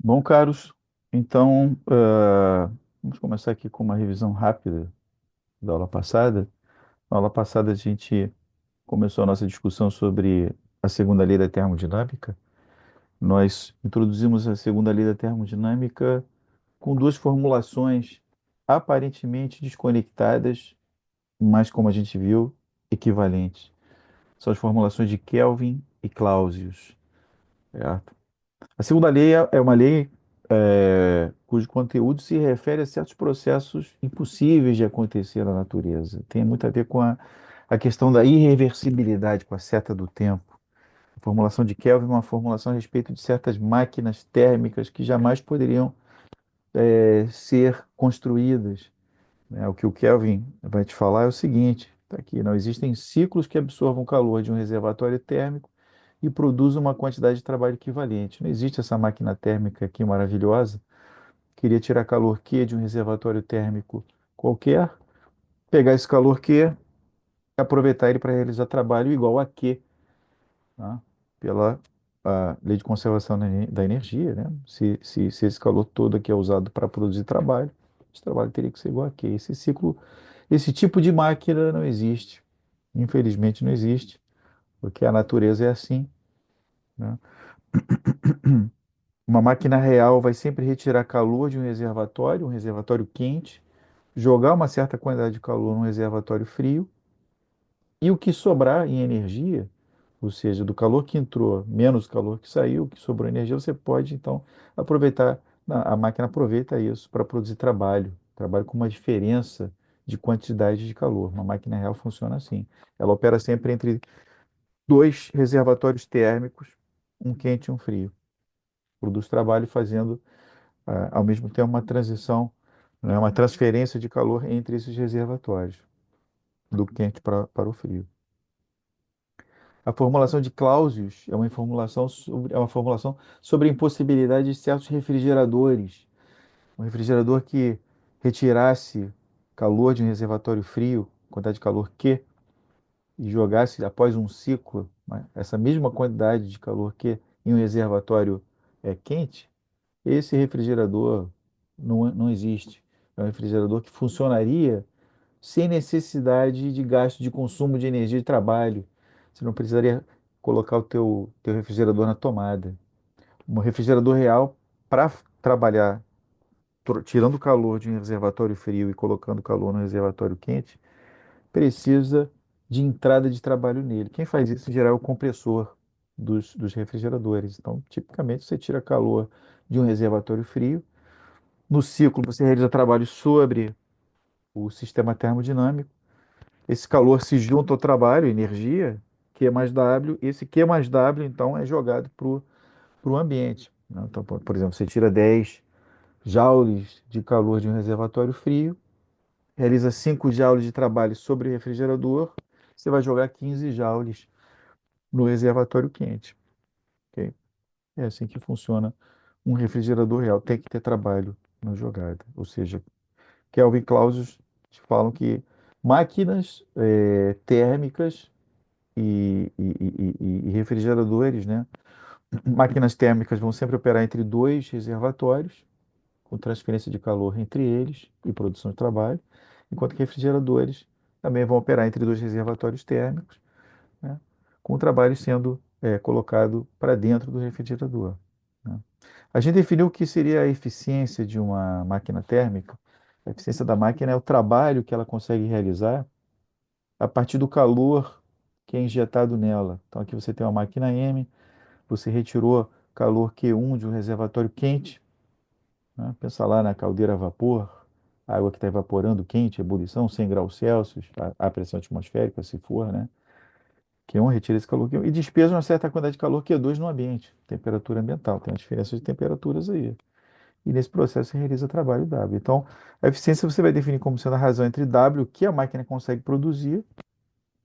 Bom, caros, então vamos começar aqui com uma revisão rápida da aula passada. Na aula passada a gente começou a nossa discussão sobre a segunda lei da termodinâmica. Nós introduzimos a segunda lei da termodinâmica com duas formulações aparentemente desconectadas, mas como a gente viu, equivalentes. São as formulações de Kelvin e Clausius, certo? A segunda lei é uma lei cujo conteúdo se refere a certos processos impossíveis de acontecer na natureza. Tem muito a ver com a questão da irreversibilidade, com a seta do tempo. A formulação de Kelvin é uma formulação a respeito de certas máquinas térmicas que jamais poderiam ser construídas, né? O que o Kelvin vai te falar é o seguinte: tá aqui, não existem ciclos que absorvam calor de um reservatório térmico e produzam uma quantidade de trabalho equivalente. Não existe essa máquina térmica aqui maravilhosa. Queria tirar calor Q de um reservatório térmico qualquer, pegar esse calor Q e aproveitar ele para realizar trabalho igual a Q, tá? Pela a lei de conservação da energia, né? Se esse calor todo aqui é usado para produzir trabalho, esse trabalho teria que ser igual a Q. Esse ciclo, esse tipo de máquina não existe. Infelizmente não existe, porque a natureza é assim, né? Uma máquina real vai sempre retirar calor de um reservatório quente, jogar uma certa quantidade de calor num reservatório frio, e o que sobrar em energia, ou seja, do calor que entrou menos o calor que saiu, o que sobrou energia, você pode então aproveitar, a máquina aproveita isso para produzir trabalho, trabalho com uma diferença de quantidade de calor. Uma máquina real funciona assim. Ela opera sempre entre dois reservatórios térmicos, um quente e um frio. Produz trabalho fazendo ao mesmo tempo uma transição, né, uma transferência de calor entre esses reservatórios, do quente para o frio. A formulação de Clausius é uma formulação sobre a impossibilidade de certos refrigeradores. Um refrigerador que retirasse calor de um reservatório frio, quantidade de calor Q, e jogasse após um ciclo, né, essa mesma quantidade de calor Q em um reservatório quente, esse refrigerador não existe. É um refrigerador que funcionaria sem necessidade de gasto de consumo de energia de trabalho. Você não precisaria colocar o teu refrigerador na tomada. Um refrigerador real, para trabalhar, tirando o calor de um reservatório frio e colocando calor no reservatório quente, precisa de entrada de trabalho nele. Quem faz isso, em geral, é o compressor dos refrigeradores. Então, tipicamente, você tira calor de um reservatório frio. No ciclo, você realiza trabalho sobre o sistema termodinâmico. Esse calor se junta ao trabalho, energia, Q mais W. Esse Q mais W, então, é jogado para o ambiente, né? Então, por exemplo, você tira 10 joules de calor de um reservatório frio, realiza 5 joules de trabalho sobre o refrigerador, você vai jogar 15 joules no reservatório quente. Ok? É assim que funciona um refrigerador real. Tem que ter trabalho na jogada. Ou seja, Kelvin e Clausius falam que máquinas térmicas e refrigeradores, né? Máquinas térmicas vão sempre operar entre dois reservatórios, com transferência de calor entre eles e produção de trabalho, enquanto que refrigeradores também vão operar entre dois reservatórios térmicos, né? Com o trabalho sendo colocado para dentro do refrigerador, né? A gente definiu o que seria a eficiência de uma máquina térmica. A eficiência da máquina é o trabalho que ela consegue realizar a partir do calor que é injetado nela. Então aqui você tem uma máquina M, você retirou calor Q1 de um reservatório quente, né? Pensa lá na caldeira a vapor, a água que está evaporando quente, ebulição, 100 graus Celsius, a pressão atmosférica, se for, né? Q1 retira esse calor Q1 e despeja uma certa quantidade de calor Q2 no ambiente, temperatura ambiental. Tem uma diferença de temperaturas aí. E nesse processo se realiza trabalho W. Então, a eficiência você vai definir como sendo a razão entre W, que a máquina consegue produzir,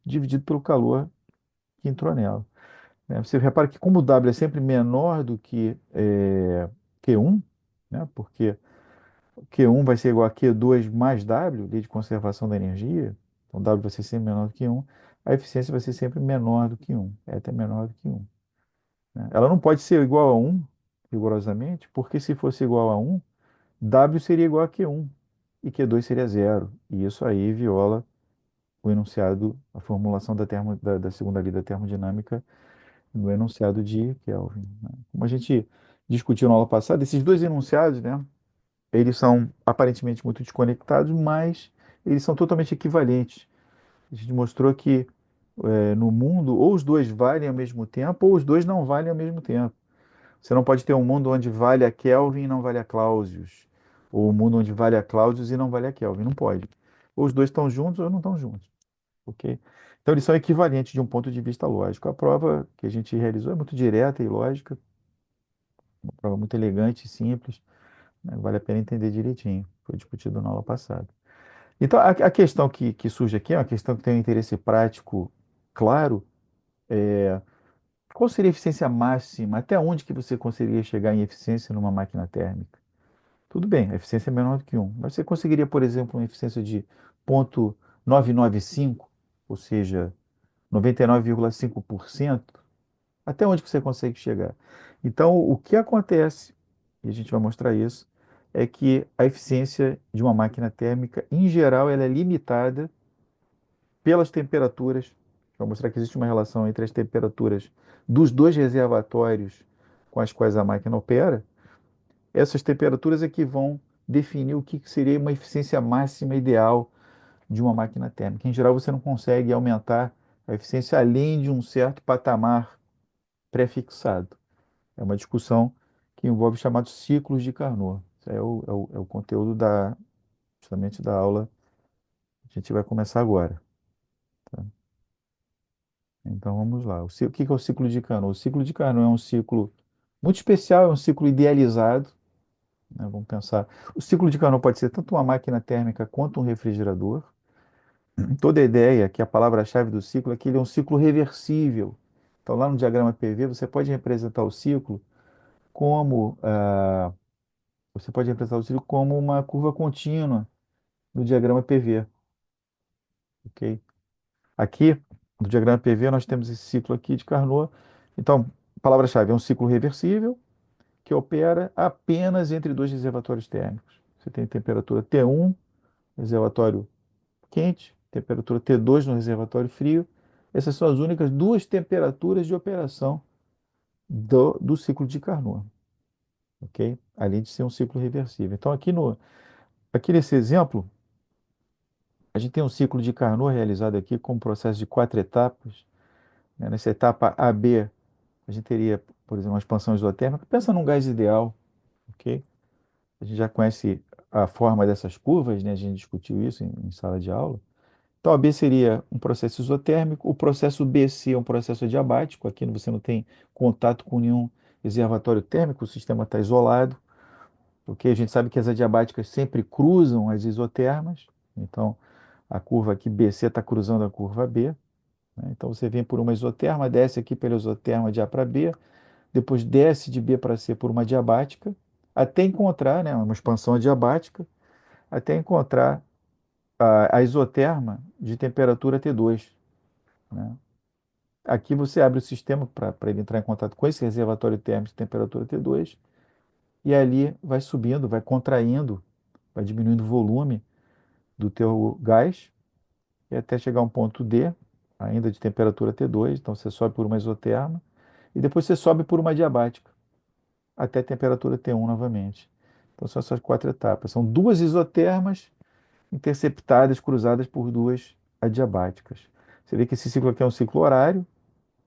dividido pelo calor que entrou nela, né? Você repara que como o W é sempre menor do que Q1, né? Porque Q1 vai ser igual a Q2 mais W, lei de conservação da energia, então W vai ser sempre menor do que 1, a eficiência vai ser sempre menor do que 1, é até menor do que 1, né? Ela não pode ser igual a 1, rigorosamente, porque se fosse igual a um, W seria igual a Q1 e Q2 seria zero. E isso aí viola o enunciado, a formulação da segunda lei da termodinâmica no enunciado de Kelvin, né? Como a gente discutiu na aula passada, esses dois enunciados, né, eles são aparentemente muito desconectados, mas eles são totalmente equivalentes. A gente mostrou que no mundo, ou os dois valem ao mesmo tempo, ou os dois não valem ao mesmo tempo. Você não pode ter um mundo onde vale a Kelvin e não vale a Clausius, ou um mundo onde vale a Clausius e não vale a Kelvin. Não pode. Ou os dois estão juntos ou não estão juntos, ok? Então eles são equivalentes de um ponto de vista lógico. A prova que a gente realizou é muito direta e lógica, uma prova muito elegante e simples, né? Vale a pena entender direitinho. Foi discutido na aula passada. Então a questão que surge aqui é uma questão que tem um interesse prático claro. Qual seria a eficiência máxima? Até onde que você conseguiria chegar em eficiência numa máquina térmica? Tudo bem, a eficiência é menor do que um, mas você conseguiria, por exemplo, uma eficiência de 0,995, ou seja, 99,5%? Até onde que você consegue chegar? Então, o que acontece, e a gente vai mostrar isso, é que a eficiência de uma máquina térmica, em geral, ela é limitada pelas temperaturas. Vai mostrar que existe uma relação entre as temperaturas dos dois reservatórios com as quais a máquina opera. Essas temperaturas é que vão definir o que seria uma eficiência máxima ideal de uma máquina térmica. Em geral, você não consegue aumentar a eficiência além de um certo patamar pré-fixado. É uma discussão que envolve chamados ciclos de Carnot. Isso é o conteúdo justamente da aula que a gente vai começar agora, tá? Então vamos lá. O que é o ciclo de Carnot? O ciclo de Carnot é um ciclo muito especial, é um ciclo idealizado, né? Vamos pensar. O ciclo de Carnot pode ser tanto uma máquina térmica quanto um refrigerador. Toda a ideia, que a palavra-chave do ciclo é que ele é um ciclo reversível. Então, lá no diagrama PV, como você pode representar o ciclo como uma curva contínua no diagrama PV, ok? Aqui, no diagrama PV, nós temos esse ciclo aqui de Carnot. Então, palavra-chave é um ciclo reversível que opera apenas entre dois reservatórios térmicos. Você tem temperatura T1, reservatório quente, temperatura T2 no reservatório frio. Essas são as únicas duas temperaturas de operação do ciclo de Carnot, ok? Além de ser um ciclo reversível. Então, aqui nesse exemplo, a gente tem um ciclo de Carnot realizado aqui com um processo de quatro etapas, né? Nessa etapa AB, a gente teria, por exemplo, uma expansão isotérmica. Pensa num gás ideal, ok? A gente já conhece a forma dessas curvas, né? A gente discutiu isso em sala de aula. Então, a B seria um processo isotérmico, o processo BC é um processo adiabático, aqui você não tem contato com nenhum reservatório térmico, o sistema está isolado, porque a gente sabe que as adiabáticas sempre cruzam as isotermas, então a curva aqui BC está cruzando a curva B, né? Então você vem por uma isoterma, desce aqui pela isoterma de A para B, depois desce de B para C por uma adiabática, até encontrar, né, uma expansão adiabática, até encontrar a isoterma de temperatura T2, né? Aqui você abre o sistema para ele entrar em contato com esse reservatório térmico de temperatura T2 e ali vai subindo, vai contraindo, vai diminuindo o volume do teu gás e até chegar a um ponto D, ainda de temperatura T2. Então você sobe por uma isoterma e depois você sobe por uma adiabática até a temperatura T1 novamente. Então são essas quatro etapas. São duas isotermas interceptadas, cruzadas por duas adiabáticas. Você vê que esse ciclo aqui é um ciclo horário,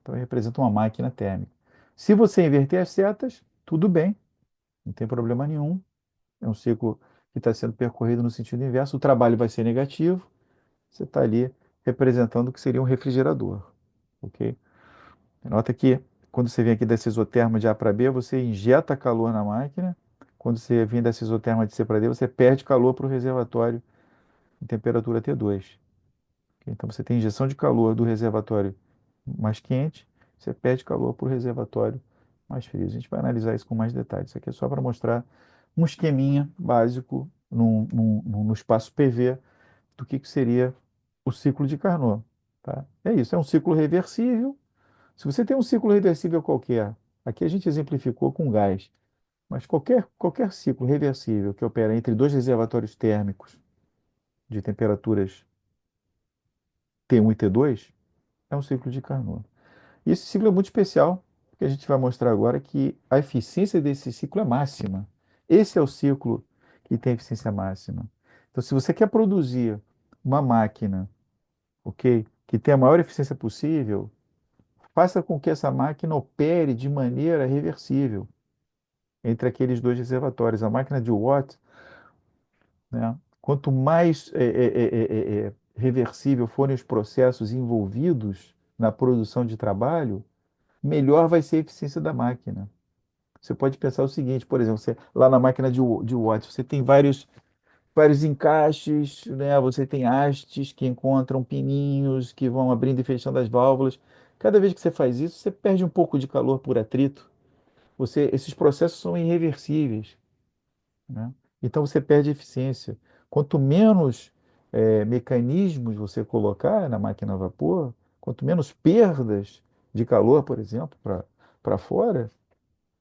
então ele representa uma máquina térmica. Se você inverter as setas, tudo bem, não tem problema nenhum. É um ciclo que está sendo percorrido no sentido inverso, o trabalho vai ser negativo, você está ali representando o que seria um refrigerador, ok? Nota que quando você vem aqui dessa isoterma de A para B, você injeta calor na máquina, quando você vem dessa isoterma de C para D, você perde calor para o reservatório em temperatura T2. Então você tem injeção de calor do reservatório mais quente, você perde calor para o reservatório mais frio. A gente vai analisar isso com mais detalhes. Isso aqui é só para mostrar um esqueminha básico no espaço PV do que seria o ciclo de Carnot, tá? É isso, é um ciclo reversível. Se você tem um ciclo reversível qualquer, aqui a gente exemplificou com gás. Mas qualquer ciclo reversível que opera entre dois reservatórios térmicos de temperaturas T1 e T2 é um ciclo de Carnot. E esse ciclo é muito especial, porque a gente vai mostrar agora que a eficiência desse ciclo é máxima. Esse é o ciclo que tem eficiência máxima. Então, se você quer produzir uma máquina, ok, que tenha a maior eficiência possível, faça com que essa máquina opere de maneira reversível entre aqueles dois reservatórios. A máquina de Watt, né, quanto mais reversível forem os processos envolvidos na produção de trabalho, melhor vai ser a eficiência da máquina. Você pode pensar o seguinte, por exemplo, lá na máquina de Watt, você tem vários encaixes, né? Você tem hastes que encontram pininhos que vão abrindo e fechando as válvulas. Cada vez que você faz isso, você perde um pouco de calor por atrito. Esses processos são irreversíveis, né? Então você perde eficiência. Quanto menos mecanismos você colocar na máquina a vapor, quanto menos perdas de calor, por exemplo, para fora,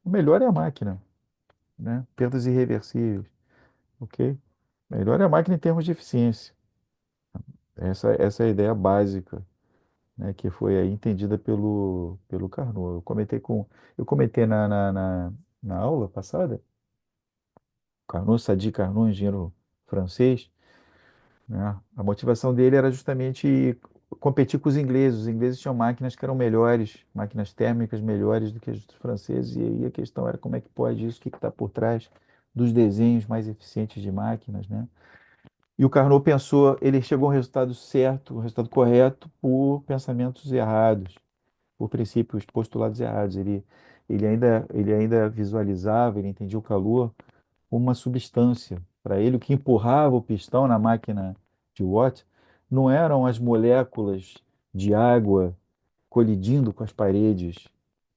melhor é a máquina, né? Perdas irreversíveis, ok? Melhor é a máquina em termos de eficiência. Essa é a ideia básica, né, que foi aí entendida pelo Carnot. Eu comentei na aula passada, Carnot, Sadi Carnot, engenheiro francês, né? A motivação dele era justamente competir com os ingleses. Os ingleses tinham máquinas que eram melhores, máquinas térmicas melhores do que as dos franceses, e aí a questão era como é que pode isso, o que está por trás dos desenhos mais eficientes de máquinas, né? E o Carnot pensou, ele chegou ao resultado certo, ao resultado correto, por pensamentos errados, por princípios, postulados errados. Ele ainda visualizava, ele entendia o calor como uma substância. Para ele, o que empurrava o pistão na máquina de Watt não eram as moléculas de água colidindo com as paredes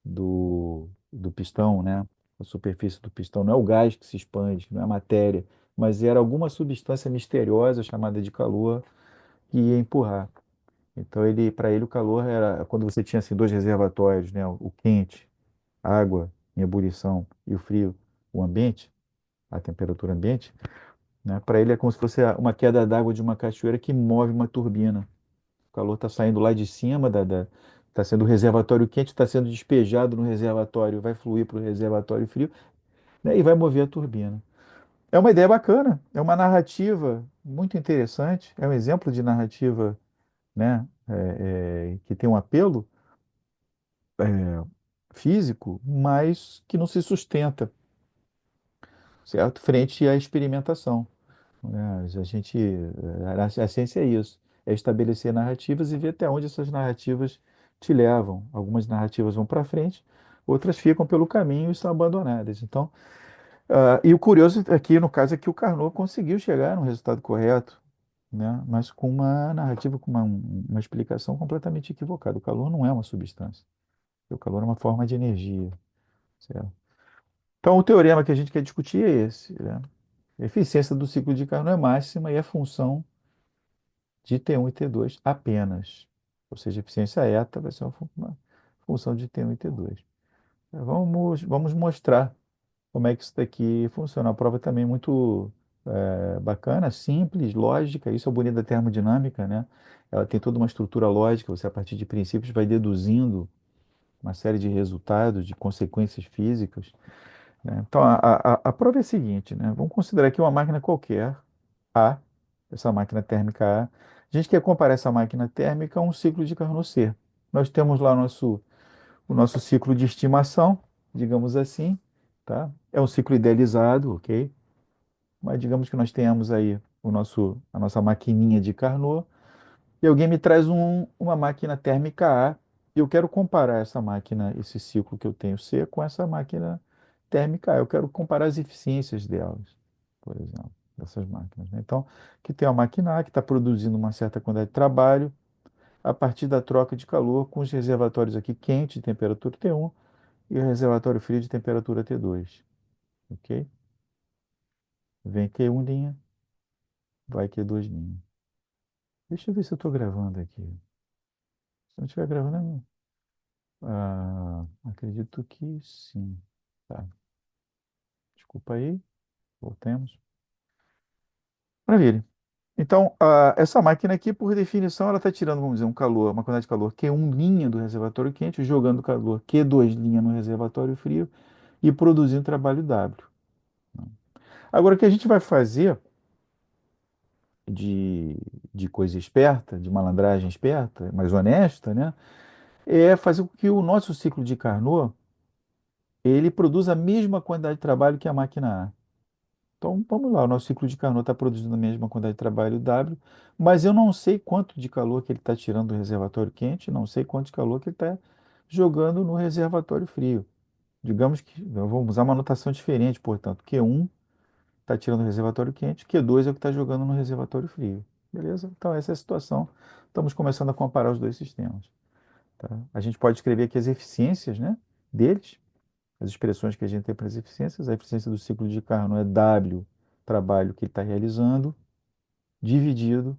do pistão, né? A superfície do pistão. Não é o gás que se expande, não é a matéria, mas era alguma substância misteriosa chamada de calor que ia empurrar. Então, para ele, o calor era quando você tinha assim, dois reservatórios, né? O quente, água em ebulição, e o frio, o ambiente, a temperatura ambiente, né? Para ele é como se fosse uma queda d'água de uma cachoeira que move uma turbina. O calor está saindo lá de cima está sendo o reservatório quente, está sendo despejado no reservatório, vai fluir para o reservatório frio, né? E vai mover a turbina. É uma ideia bacana, é uma narrativa muito interessante, é um exemplo de narrativa, né? Que tem um apelo físico, mas que não se sustenta, certo? Frente à experimentação, né? A ciência é isso, é estabelecer narrativas e ver até onde essas narrativas te levam. Algumas narrativas vão para frente, outras ficam pelo caminho e são abandonadas. Então, e o curioso aqui, no caso, é que o Carnot conseguiu chegar no resultado correto, né? Mas com uma narrativa, com uma explicação completamente equivocada. O calor não é uma substância. O calor é uma forma de energia, certo? Então, o teorema que a gente quer discutir é esse, né? A eficiência do ciclo de Carnot é máxima e é função de T1 e T2 apenas. Ou seja, a eficiência eta vai ser uma função de T1 e T2. Vamos mostrar como é que isso daqui funciona. A prova também é muito bacana, simples, lógica. Isso é o bonito da termodinâmica, né? Ela tem toda uma estrutura lógica. Você, a partir de princípios, vai deduzindo uma série de resultados, de consequências físicas, né? Então, a prova é a seguinte, né? Vamos considerar aqui uma máquina qualquer, A, essa máquina térmica A. A gente quer comparar essa máquina térmica a um ciclo de Carnot C. Nós temos lá o nosso ciclo de estimação, digamos assim, tá? É um ciclo idealizado, ok? Mas digamos que nós tenhamos aí a nossa maquininha de Carnot, e alguém me traz uma máquina térmica A, e eu quero comparar essa máquina, esse ciclo que eu tenho C, com essa máquina térmica A. Eu quero comparar as eficiências delas, por exemplo, dessas máquinas, né? Então, que tem a máquina A que está produzindo uma certa quantidade de trabalho a partir da troca de calor com os reservatórios aqui quente de temperatura T1 e o reservatório frio de temperatura T2, ok? Vem Q1 linha, vai Q2 linha. Deixa eu ver se eu estou gravando aqui. Se não estiver gravando, acredito que sim. Tá. Desculpa aí, voltemos. Maravilha. Então, essa máquina aqui, por definição, ela está tirando, vamos dizer, um calor, uma quantidade de calor Q1 linha do reservatório quente, jogando calor Q2 linha no reservatório frio e produzindo trabalho W. Agora, o que a gente vai fazer de, de coisa esperta, de malandragem esperta, mais honesta, né, é fazer com que o nosso ciclo de Carnot ele produza a mesma quantidade de trabalho que a máquina A. Então, vamos lá, o nosso ciclo de Carnot está produzindo a mesma quantidade de trabalho W, mas eu não sei quanto de calor que ele está tirando do reservatório quente, não sei quanto de calor que ele está jogando no reservatório frio. Digamos que vamos usar uma notação diferente, portanto, Q1 está tirando do reservatório quente, Q2 é o que está jogando no reservatório frio. Beleza? Então, essa é a situação. Estamos começando a comparar os dois sistemas. Tá? A gente pode escrever aqui as eficiências, né, deles, as expressões que a gente tem para as eficiências. A eficiência do ciclo de Carnot é W, trabalho que ele está realizando, dividido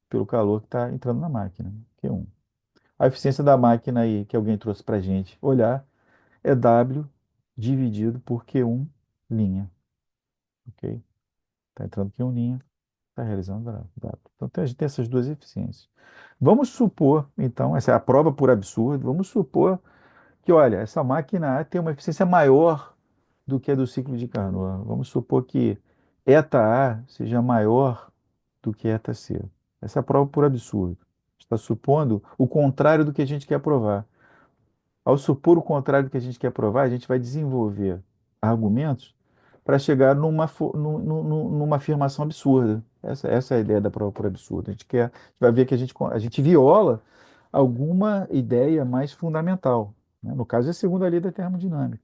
pelo calor que está entrando na máquina, Q1. A eficiência da máquina aí, que alguém trouxe para a gente olhar, é W dividido por Q1 linha. Ok? Está entrando Q1 linha, está realizando W. Então a gente tem essas duas eficiências. Vamos supor, então, essa é a prova por absurdo, vamos supor que, olha, essa máquina A tem uma eficiência maior do que a do ciclo de Carnot. Vamos supor que eta A seja maior do que eta C. Essa é a prova por absurdo. Está supondo o contrário do que a gente quer provar. Ao supor o contrário do que a gente quer provar, a gente vai desenvolver argumentos para chegar numa afirmação absurda. Essa é a ideia da prova por absurdo. A gente vai ver que a gente viola alguma ideia mais fundamental, né? No caso, é a segunda lei da termodinâmica,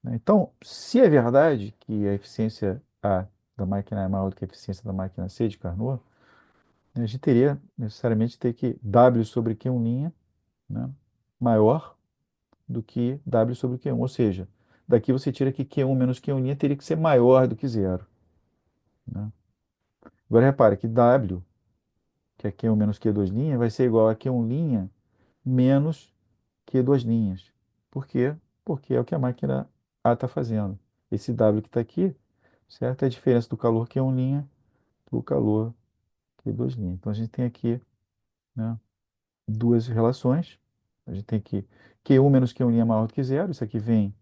né? Então, se é verdade que a eficiência A da máquina é maior do que a eficiência da máquina C de Carnot, né, a gente teria necessariamente ter que W sobre Q1', né, maior do que W sobre Q1. Ou seja, daqui você tira que Q1 menos Q1' teria que ser maior do que zero, né? Agora repare que W, que é Q1 menos Q2', vai ser igual a Q1' menos Q2'. Por quê? Porque é o que a máquina A está fazendo. Esse W que está aqui, certo? É a diferença do calor Q1' para o calor Q2'. Então a gente tem aqui, né, duas relações. A gente tem que Q1 menos Q1' é maior do que zero. Isso aqui vem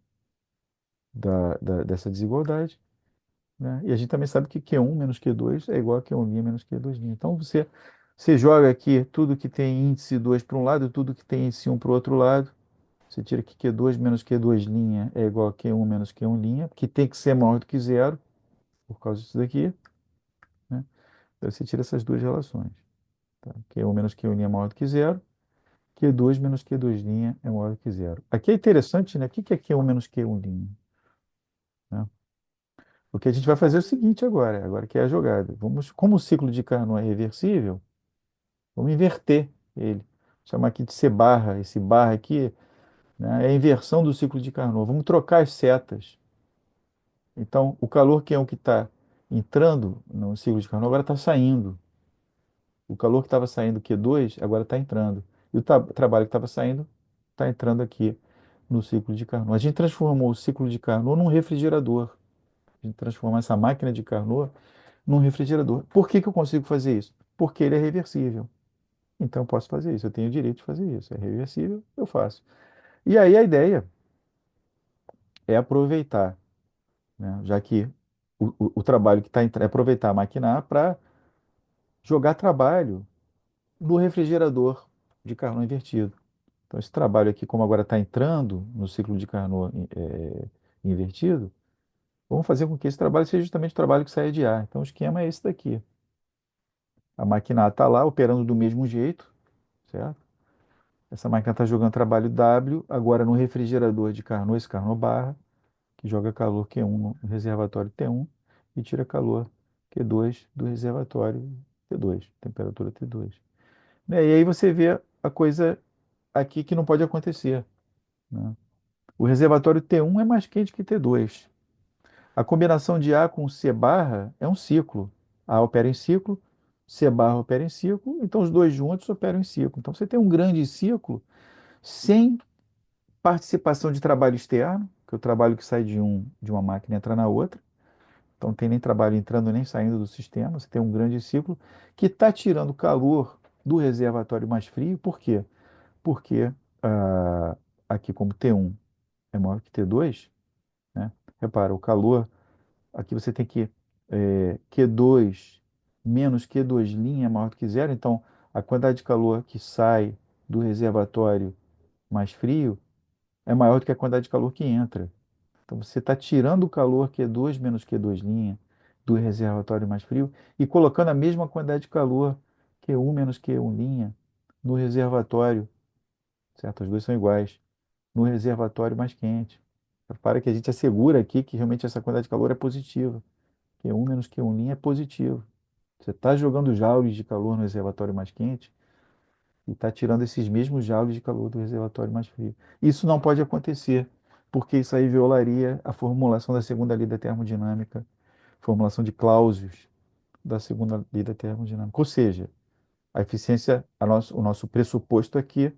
dessa desigualdade, né? E a gente também sabe que Q1 menos Q2 é igual a Q1' menos Q2'. Então você joga aqui tudo que tem índice 2 para um lado e tudo que tem índice 1 para o outro lado. Você tira que Q2 menos Q2' é igual a Q1 menos Q1', que tem que ser maior do que zero, por causa disso daqui, né? Então você tira essas duas relações. Tá? Q1 menos Q1' é maior do que zero, Q2 menos Q2' é maior do que zero. Aqui é interessante, né? O que é Q1 menos Q1', né? O que a gente vai fazer é o seguinte agora que é a jogada. Como o ciclo de Carnot é reversível, vamos inverter ele. Chamar aqui de C barra, esse barra aqui, né, é a inversão do ciclo de Carnot. Vamos trocar as setas. Então, o calor que é o que está entrando no ciclo de Carnot agora está saindo. O calor que estava saindo Q2 agora está entrando. E o trabalho que estava saindo está entrando aqui no ciclo de Carnot. A gente transformou o ciclo de Carnot num refrigerador. A gente transformou essa máquina de Carnot num refrigerador. Por que que eu consigo fazer isso? Porque ele é reversível. Então eu posso fazer isso, eu tenho o direito de fazer isso. É reversível, eu faço. E aí a ideia é aproveitar, né, já que o trabalho que está entrando é aproveitar a máquina para jogar trabalho no refrigerador de Carnot invertido. Então esse trabalho aqui, como agora está entrando no ciclo de Carnot invertido, vamos fazer com que esse trabalho seja justamente o trabalho que sai de A. Então o esquema é esse daqui. A máquina está lá operando do mesmo jeito, certo? Essa máquina está jogando trabalho W, agora no refrigerador de Carnot, esse Carnot barra, que joga calor Q1 no reservatório T1 e tira calor Q2 do reservatório T2, temperatura T2. Né? E aí você vê a coisa aqui que não pode acontecer, né? O reservatório T1 é mais quente que T2. A combinação de A com C barra é um ciclo. A opera em ciclo, C barra opera em ciclo, então os dois juntos operam em ciclo. Então você tem um grande ciclo sem participação de trabalho externo, porque o trabalho que sai de uma máquina entra na outra. Então, não tem nem trabalho entrando nem saindo do sistema. Você tem um grande ciclo que está tirando calor do reservatório mais frio. Por quê? Porque aqui, como T1 é maior que T2, né? Repara, o calor, aqui você tem que Q2 menos Q2' é maior do que zero. Então, a quantidade de calor que sai do reservatório mais frio é maior do que a quantidade de calor que entra. Então você está tirando o calor Q2 menos Q2' do reservatório mais frio e colocando a mesma quantidade de calor Q1 menos Q1' no reservatório, certo? Os dois são iguais, no reservatório mais quente. Para que a gente assegura aqui que realmente essa quantidade de calor é positiva. Q1 menos Q1' é positivo. Você está jogando joules de calor no reservatório mais quente e está tirando esses mesmos joules de calor do reservatório mais frio. Isso não pode acontecer, porque isso aí violaria a formulação da segunda lei da termodinâmica, formulação de Clausius da segunda lei da termodinâmica. Ou seja, a eficiência, o nosso pressuposto aqui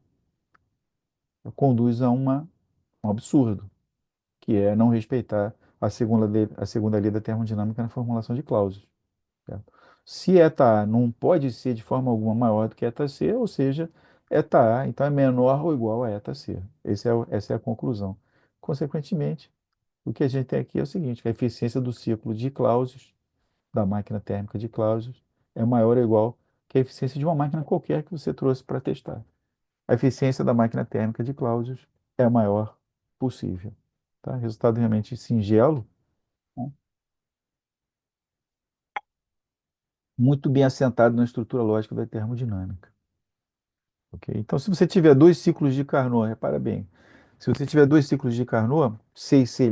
conduz a um absurdo, que é não respeitar a segunda lei da termodinâmica na formulação de Clausius. Certo? Se eta A não pode ser de forma alguma maior do que eta C, ou seja, eta A então é menor ou igual a eta C. Essa é a conclusão. Consequentemente, o que a gente tem aqui é o seguinte, que a eficiência do ciclo de Clausius, da máquina térmica de Clausius, é maior ou igual que a eficiência de uma máquina qualquer que você trouxe para testar. A eficiência da máquina térmica de Clausius é a maior possível. Tá? Resultado realmente singelo, né? Muito bem assentado na estrutura lógica da termodinâmica. Ok? Então, se você tiver dois ciclos de Carnot, repara bem, se você tiver dois ciclos de Carnot, C e C',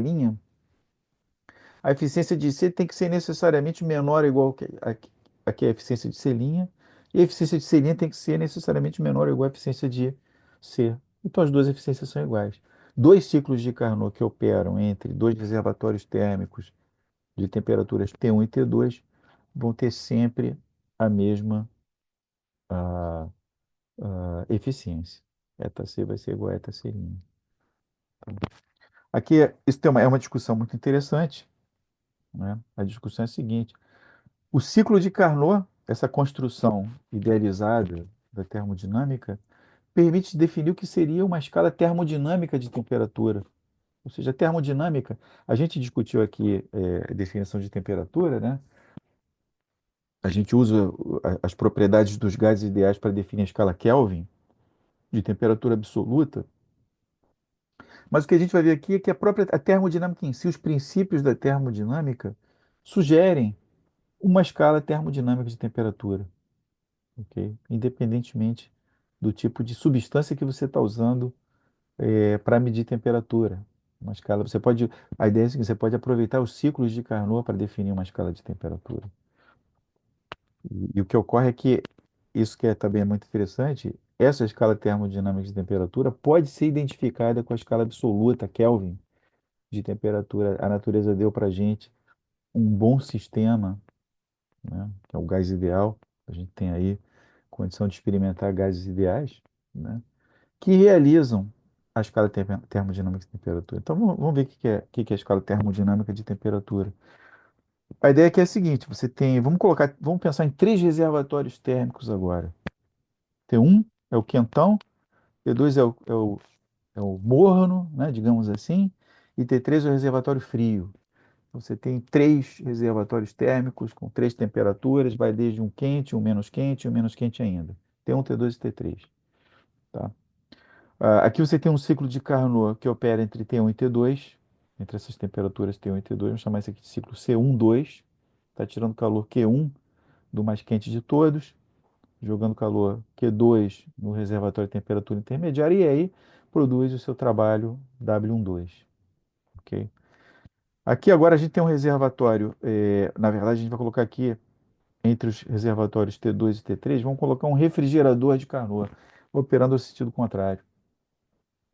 a eficiência de C tem que ser necessariamente menor ou igual a que a eficiência de C', e a eficiência de C' tem que ser necessariamente menor ou igual à eficiência de C. Então, as duas eficiências são iguais. Dois ciclos de Carnot que operam entre dois reservatórios térmicos de temperaturas T1 e T2 vão ter sempre a mesma ah, eficiência. Eta C vai ser igual a eta C'. Aqui, isso é uma discussão muito interessante, né? A discussão é a seguinte: o ciclo de Carnot, essa construção idealizada da termodinâmica, permite definir o que seria uma escala termodinâmica de temperatura. Ou seja, a termodinâmica, a gente discutiu aqui a definição de temperatura, né? A gente usa as propriedades dos gases ideais para definir a escala Kelvin de temperatura absoluta. Mas o que a gente vai ver aqui é que a termodinâmica em si, os princípios da termodinâmica, sugerem uma escala termodinâmica de temperatura, ok? Independentemente do tipo de substância que você está usando para medir temperatura. Uma escala, a ideia é que você pode aproveitar os ciclos de Carnot para definir uma escala de temperatura. E o que ocorre é que isso que também é muito interessante, essa escala termodinâmica de temperatura pode ser identificada com a escala absoluta, Kelvin, de temperatura. A natureza deu para a gente um bom sistema, né, que é o gás ideal. A gente tem aí condição de experimentar gases ideais, né, que realizam a escala termodinâmica de temperatura. Então vamos ver o que é a escala termodinâmica de temperatura. A ideia aqui é a seguinte: você tem, vamos pensar em três reservatórios térmicos agora. T1 é o quentão, T2 é o morno, né, digamos assim, e T3 é o reservatório frio. Você tem três reservatórios térmicos com três temperaturas, vai desde um quente, um menos quente e um menos quente ainda. T1, T2 e T3. Tá? Aqui você tem um ciclo de Carnot que opera entre T1 e T2, entre essas temperaturas T1 e T2, vamos chamar isso aqui de ciclo C1-2. Está tirando calor Q1 do mais quente de todos, jogando calor Q2 no reservatório de temperatura intermediária, e aí produz o seu trabalho W12. Ok? Aqui agora a gente tem um reservatório, na verdade a gente vai colocar aqui entre os reservatórios T2 e T3, vamos colocar um refrigerador de Carnot, operando no sentido contrário.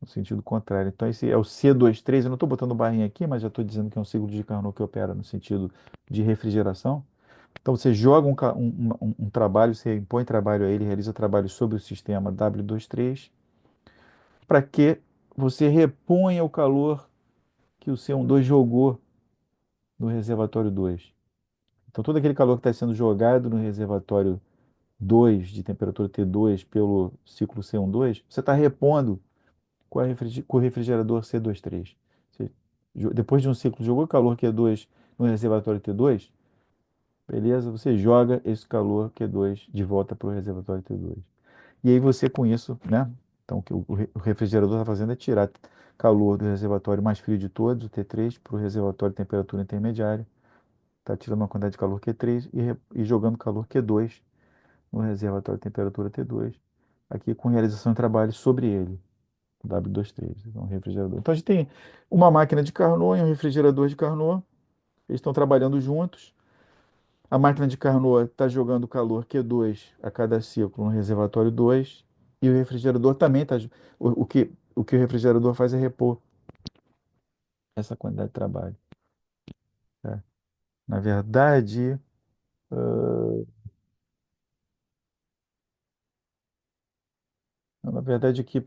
No sentido contrário. Então esse é o C23, eu não estou botando barrinha aqui, mas já estou dizendo que é um ciclo de Carnot que opera no sentido de refrigeração. Então você joga um trabalho, você impõe trabalho a ele, realiza trabalho sobre o sistema W23, para que você reponha o calor que o C12 jogou no reservatório 2. Então, todo aquele calor que está sendo jogado no reservatório 2 de temperatura T2 pelo ciclo C12, você está repondo com o refrigerador C23. Você, depois de um ciclo, jogou calor Q2 no reservatório T2, beleza? Você joga esse calor Q2 de volta para o reservatório T2. E aí você com isso, né? Então, o que o refrigerador está fazendo é tirar calor do reservatório mais frio de todos, o T3, para o reservatório de temperatura intermediária. Está tirando uma quantidade de calor Q3 e jogando calor Q2 no reservatório de temperatura T2, aqui com realização de trabalho sobre ele, W23, então refrigerador. Então a gente tem uma máquina de Carnot e um refrigerador de Carnot, eles estão trabalhando juntos. A máquina de Carnot está jogando calor Q2 a cada ciclo no reservatório 2 e o refrigerador também está. O que o refrigerador faz é repor essa quantidade de trabalho. Tá? Na verdade, ah, na verdade aqui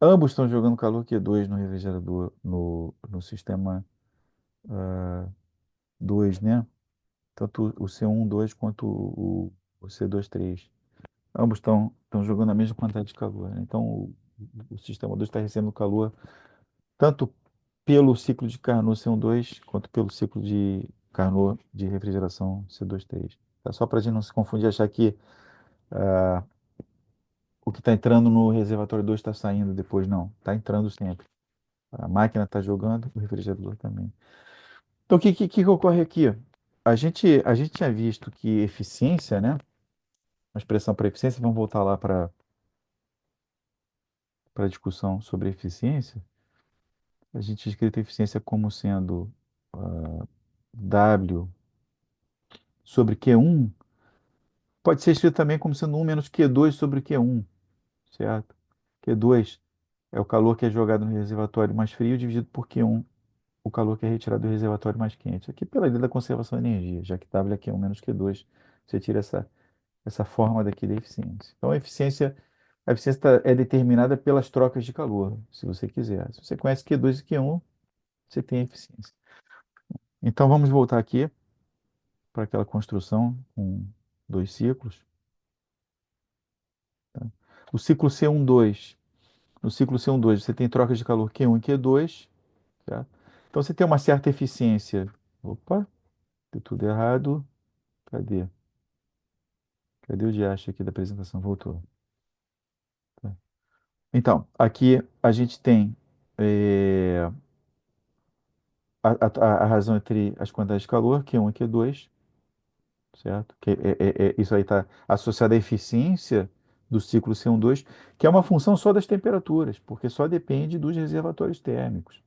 ambos estão jogando calor Q2 no refrigerador, no sistema 2, né? Tanto o C12 quanto o C23. Ambos estão jogando a mesma quantidade de calor, né? Então, o sistema 2 está recebendo calor tanto pelo ciclo de Carnot C12 quanto pelo ciclo de Carnot de refrigeração C23. Tá? Só para a gente não se confundir, achar que o que está entrando no reservatório 2 está saindo depois, não. Está entrando sempre. A máquina está jogando, o refrigerador também. Então, o que ocorre aqui? A gente tinha visto que eficiência, né? Uma expressão para eficiência, vamos voltar lá para a discussão sobre eficiência. A gente tinha escrito eficiência como sendo W sobre Q1, pode ser escrito também como sendo 1 menos Q2 sobre Q1, certo? Q2 é o calor que é jogado no reservatório mais frio dividido por Q1, o calor que é retirado do reservatório mais quente. Aqui pela lei da conservação de energia, já que W é Q1 menos Q2, você tira essa forma daqui da eficiência. Então, a eficiência é determinada pelas trocas de calor, se você quiser. Se você conhece Q2 e Q1, você tem eficiência. Então, vamos voltar aqui para aquela construção com dois ciclos. Tá? O ciclo C12. No ciclo C12, você tem trocas de calor Q1 e Q2. Tá? Então, você tem uma certa eficiência. Opa, deu tudo errado. Cadê? Cadê o diacho aqui da apresentação? Voltou. Tá. Então, aqui a gente tem a razão entre as quantidades de calor, Q1 e Q2, certo? Isso aí está associado à eficiência do ciclo C12, que é uma função só das temperaturas, porque só depende dos reservatórios térmicos.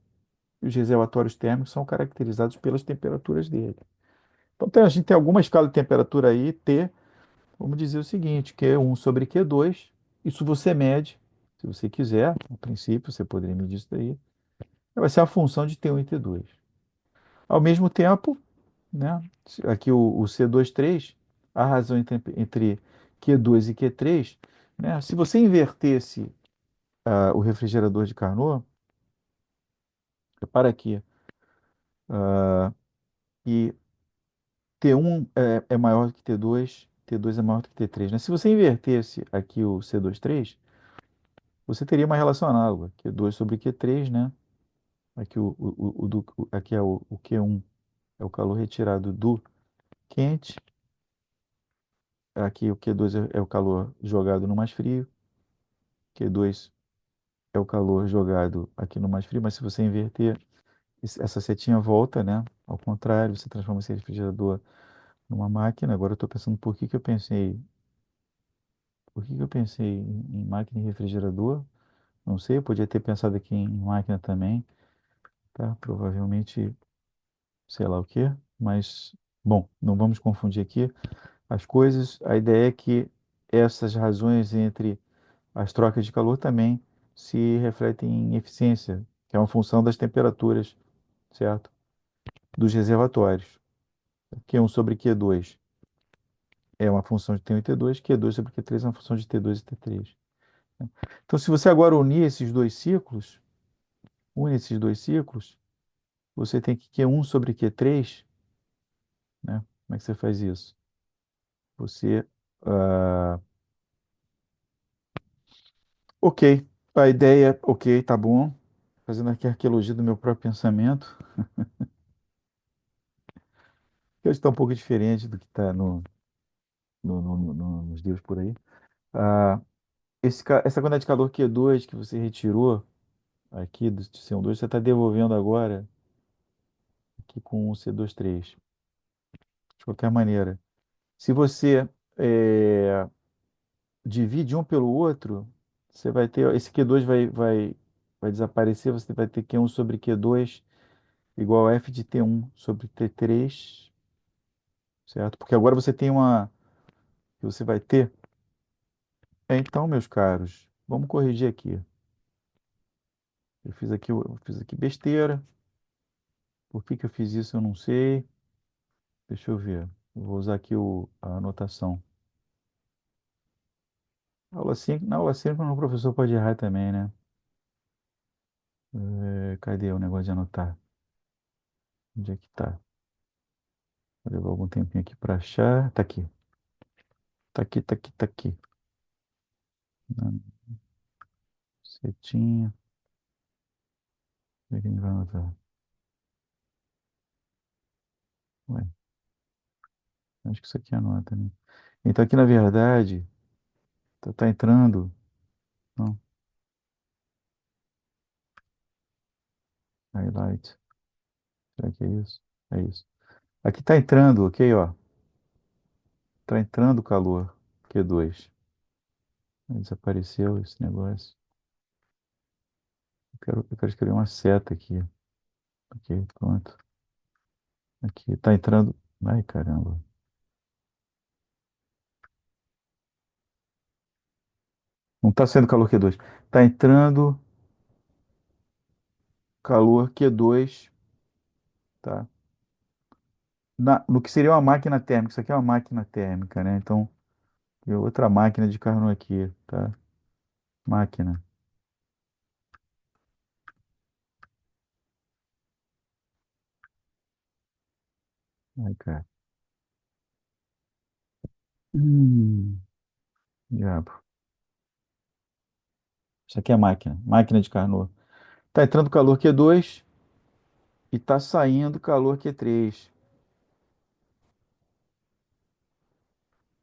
E os reservatórios térmicos são caracterizados pelas temperaturas dele. Então, a gente tem alguma escala de temperatura aí, T, vamos dizer o seguinte, Q1 sobre Q2, isso você mede, se você quiser, a princípio, você poderia medir isso daí, vai ser a função de T1 e T2. Ao mesmo tempo, né? Aqui o C23, a razão entre Q2 e Q3, né? Se você invertesse o refrigerador de Carnot, repara aqui, que T1 é maior que T2, T2 é maior que T3, né? Se você invertesse aqui o C23, você teria uma relação análoga, Q2 sobre Q3, né? Aqui, aqui é o Q1, é o calor retirado do quente, aqui o Q2 é o calor jogado no mais frio, Q2 é o calor jogado aqui no mais frio, mas se você inverter, essa setinha volta, né? Ao contrário, você transforma esse refrigerador numa máquina. Agora eu estou pensando por que que eu pensei em máquina e refrigerador? Não sei, eu podia ter pensado aqui em máquina também, tá? Provavelmente, sei lá o quê, mas, bom, não vamos confundir aqui as coisas. A ideia é que essas razões entre as trocas de calor também se refletem em eficiência, que é uma função das temperaturas, certo? Dos reservatórios. Q1 sobre Q2 é uma função de T1 e T2, Q2 sobre Q3 é uma função de T2 e T3. Então, se você agora une esses dois ciclos, você tem que Q1 sobre Q3, né? Como é que você faz isso? Você, ah, ok, a ideia, ok, tá bom. Fazendo aqui a arqueologia do meu próprio pensamento, que hoje está um pouco diferente do que está nos livros por aí. Ah, essa quantidade de calor Q2 que você retirou aqui do CO2, você está devolvendo agora aqui com o C23. De qualquer maneira, se você divide um pelo outro, você vai ter, esse Q2 vai desaparecer, você vai ter Q1 sobre Q2 igual a F de T1 sobre T3, certo? Porque agora você tem uma, que você vai ter. Então, meus caros, vamos corrigir aqui. Eu fiz aqui besteira. Por que que eu fiz isso, eu não sei. Deixa eu ver. Eu vou usar aqui a anotação. Na aula 5, o professor pode errar também, né? Cadê o negócio de anotar? Onde é que tá? Vou levar algum tempinho aqui para achar. Tá aqui. Tá aqui, tá aqui, tá aqui. Setinha. Onde é que a gente vai anotar? Ué, acho que isso aqui anota, né? Então aqui, na verdade, tá entrando. Não, highlight. Será que é isso? É isso. Aqui tá entrando, ok, ó. Tá entrando calor. Q2. Desapareceu esse negócio. Eu quero escrever uma seta aqui. Ok, pronto. Aqui tá entrando. Ai, caramba. Não tá sendo calor Q2. Tá entrando calor Q2, tá? No que seria uma máquina térmica. Isso aqui é uma máquina térmica, né? Então, tem outra máquina de Carnot aqui, tá? Máquina. Ai, cara. Hum, diabo. Isso aqui é máquina. Máquina de Carnot. Tá entrando calor Q2 e tá saindo calor Q3.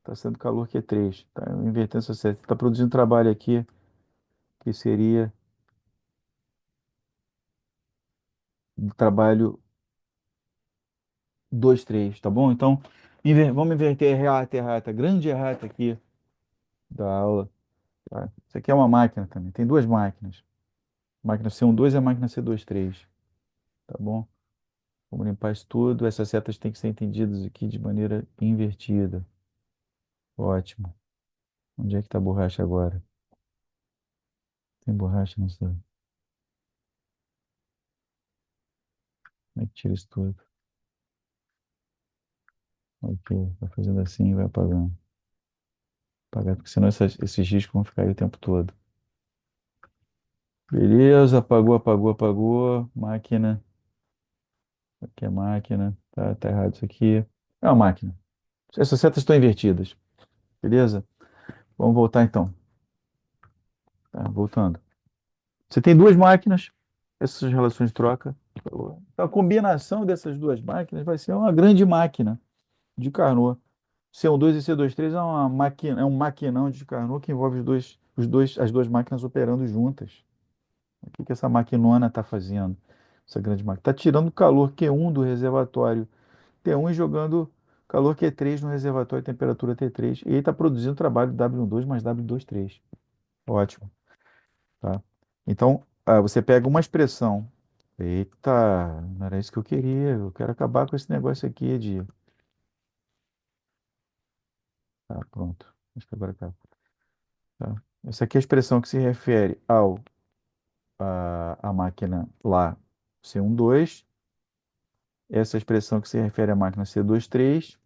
Tá sendo calor Q3. Tá invertendo essa seta. Tá produzindo trabalho aqui que seria um trabalho 2 3, tá bom? Então, vamos inverter errata, errata. Grande errata aqui da aula. Tá? Isso aqui é uma máquina também. Tem duas máquinas. Máquina C12 e a máquina C23. Tá bom? Vamos limpar isso tudo. Essas setas têm que ser entendidas aqui de maneira invertida. Ótimo. Onde é que tá a borracha agora? Tem borracha? Não sei. Como é que tira isso tudo? Ok. Vai fazendo assim e vai apagando. Apagar, porque senão esses riscos vão ficar aí o tempo todo. Beleza, apagou, apagou, apagou. Máquina. Aqui é máquina. Tá errado isso aqui. É uma máquina. Essas setas estão invertidas. Beleza? Vamos voltar então. Tá, voltando. Você tem duas máquinas, essas relações de troca. Então, a combinação dessas duas máquinas vai ser uma grande máquina de Carnot. C12 e C23 é uma máquina, é um maquinão de Carnot que envolve as duas máquinas operando juntas. O que que essa maquinona está fazendo? Essa grande máquina. Está tirando calor Q1 do reservatório T1 e jogando calor Q3 no reservatório temperatura T3. E aí está produzindo trabalho W12 mais W23. Ótimo. Tá? Então, você pega uma expressão. Eita, não era isso que eu queria. Eu quero acabar com esse negócio aqui de. Tá, pronto. Acho que agora acaba. Tá? Essa aqui é a expressão que se refere à máquina lá C12. Essa é a expressão que se refere à máquina C23.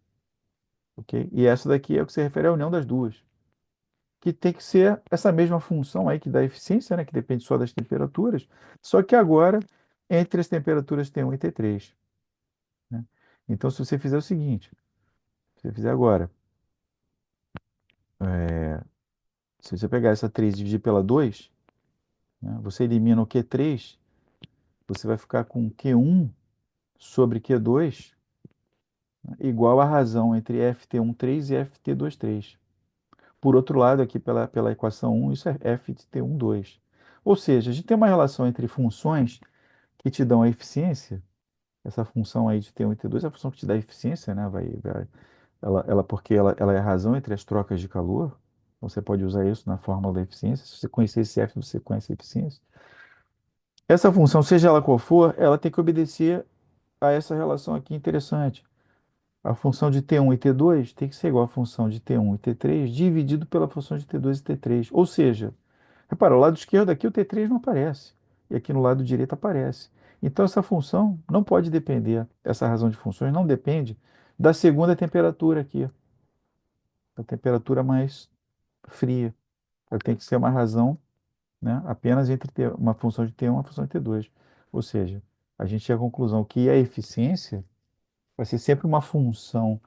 Ok? E essa daqui é o que se refere à união das duas. Que tem que ser essa mesma função aí que dá eficiência, né? Que depende só das temperaturas. Só que agora entre as temperaturas T1 e T3, né? Então, se você fizer o seguinte, se você fizer agora, é, se você pegar essa 3 e dividir pela 2, né, você elimina o Q3, você vai ficar com Q1 sobre Q2 igual a razão entre FT13 e FT23. Por outro lado, aqui pela equação 1, isso é FT12. Ou seja, a gente tem uma relação entre funções que te dão a eficiência. Essa função aí de T1 e T2 é a função que te dá a eficiência, né? Porque ela é a razão entre as trocas de calor. Então, você pode usar isso na fórmula da eficiência. Se você conhecer esse F, você conhece a eficiência. Essa função, seja ela qual for, ela tem que obedecer a essa relação aqui interessante. A função de T1 e T2 tem que ser igual à função de T1 e T3 dividido pela função de T2 e T3. Ou seja, repara, o lado esquerdo aqui o T3 não aparece. E aqui no lado direito aparece. Então essa função não pode depender, essa razão de funções não depende da segunda temperatura aqui, a temperatura mais fria. Ela tem que ser uma razão, né, apenas entre uma função de T1 e uma função de T2. Ou seja, a gente chega à conclusão que a eficiência vai ser sempre uma função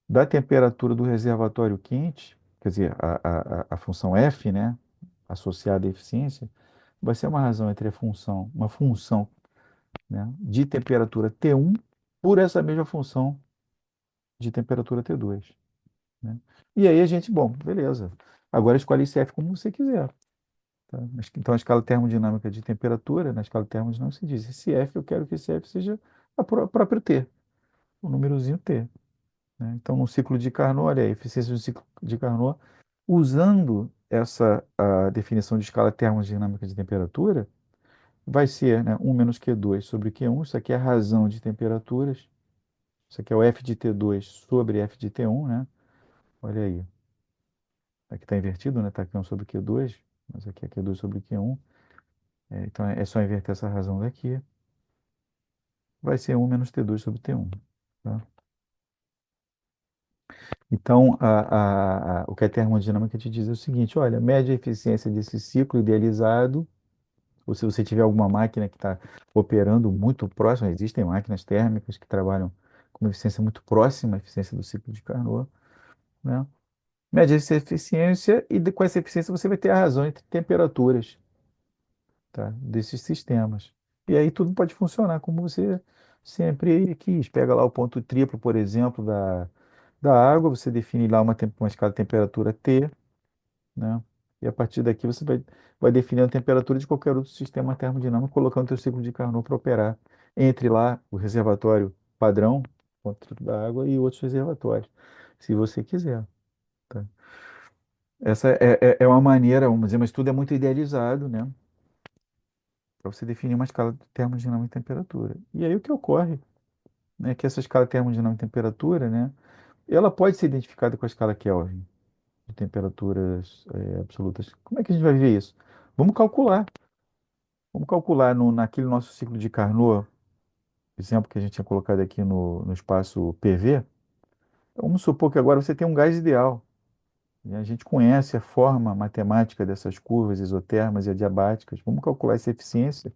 da temperatura do reservatório quente, quer dizer, a função F, né, associada à eficiência, vai ser uma razão entre uma função, né, de temperatura T1 por essa mesma função de temperatura T2, né? E aí a gente, bom, beleza. Agora escolhe esse F como você quiser, tá? Então a escala termodinâmica de temperatura, na escala termodinâmica se diz, esse F eu quero que esse F seja o próprio T, o númerozinho T, né? Então no ciclo de Carnot, olha aí, a eficiência do ciclo de Carnot, usando essa a definição de escala termodinâmica de temperatura, vai ser, né, 1 menos Q2 sobre Q1. Isso aqui é a razão de temperaturas. Isso aqui é o F de T2 sobre F de T1, né? Olha aí. Aqui está invertido, né? Está Q1 sobre Q2, mas aqui é Q2 sobre Q1. Então é só inverter essa razão daqui. Vai ser 1 menos T2 sobre T1. Tá? Então, o que a termodinâmica te diz é o seguinte: olha, mede a eficiência desse ciclo idealizado, ou se você tiver alguma máquina que está operando muito próximo, existem máquinas térmicas que trabalham com uma eficiência muito próxima à eficiência do ciclo de Carnot, né? Mede essa eficiência e com essa eficiência você vai ter a razão entre temperaturas, tá, desses sistemas. E aí tudo pode funcionar como você sempre quis. Pega lá o ponto triplo, por exemplo, da água, você define lá uma escala de temperatura T, né? E a partir daqui você vai definir a temperatura de qualquer outro sistema termodinâmico, colocando o teu ciclo de Carnot para operar entre lá o reservatório padrão, ponto da água, e outros reservatórios, se você quiser. Tá? Essa é uma maneira, vamos dizer, mas tudo é muito idealizado, né? Para você definir uma escala de termodinâmica e temperatura. E aí o que ocorre, né, é que essa escala termodinâmica e temperatura, né, ela pode ser identificada com a escala Kelvin, de temperaturas absolutas. Como é que a gente vai ver isso? Vamos calcular. Vamos calcular naquele nosso ciclo de Carnot, exemplo que a gente tinha colocado aqui no espaço PV. Vamos supor que agora você tem um gás ideal. E a gente conhece a forma matemática dessas curvas isotermas e adiabáticas. Vamos calcular essa eficiência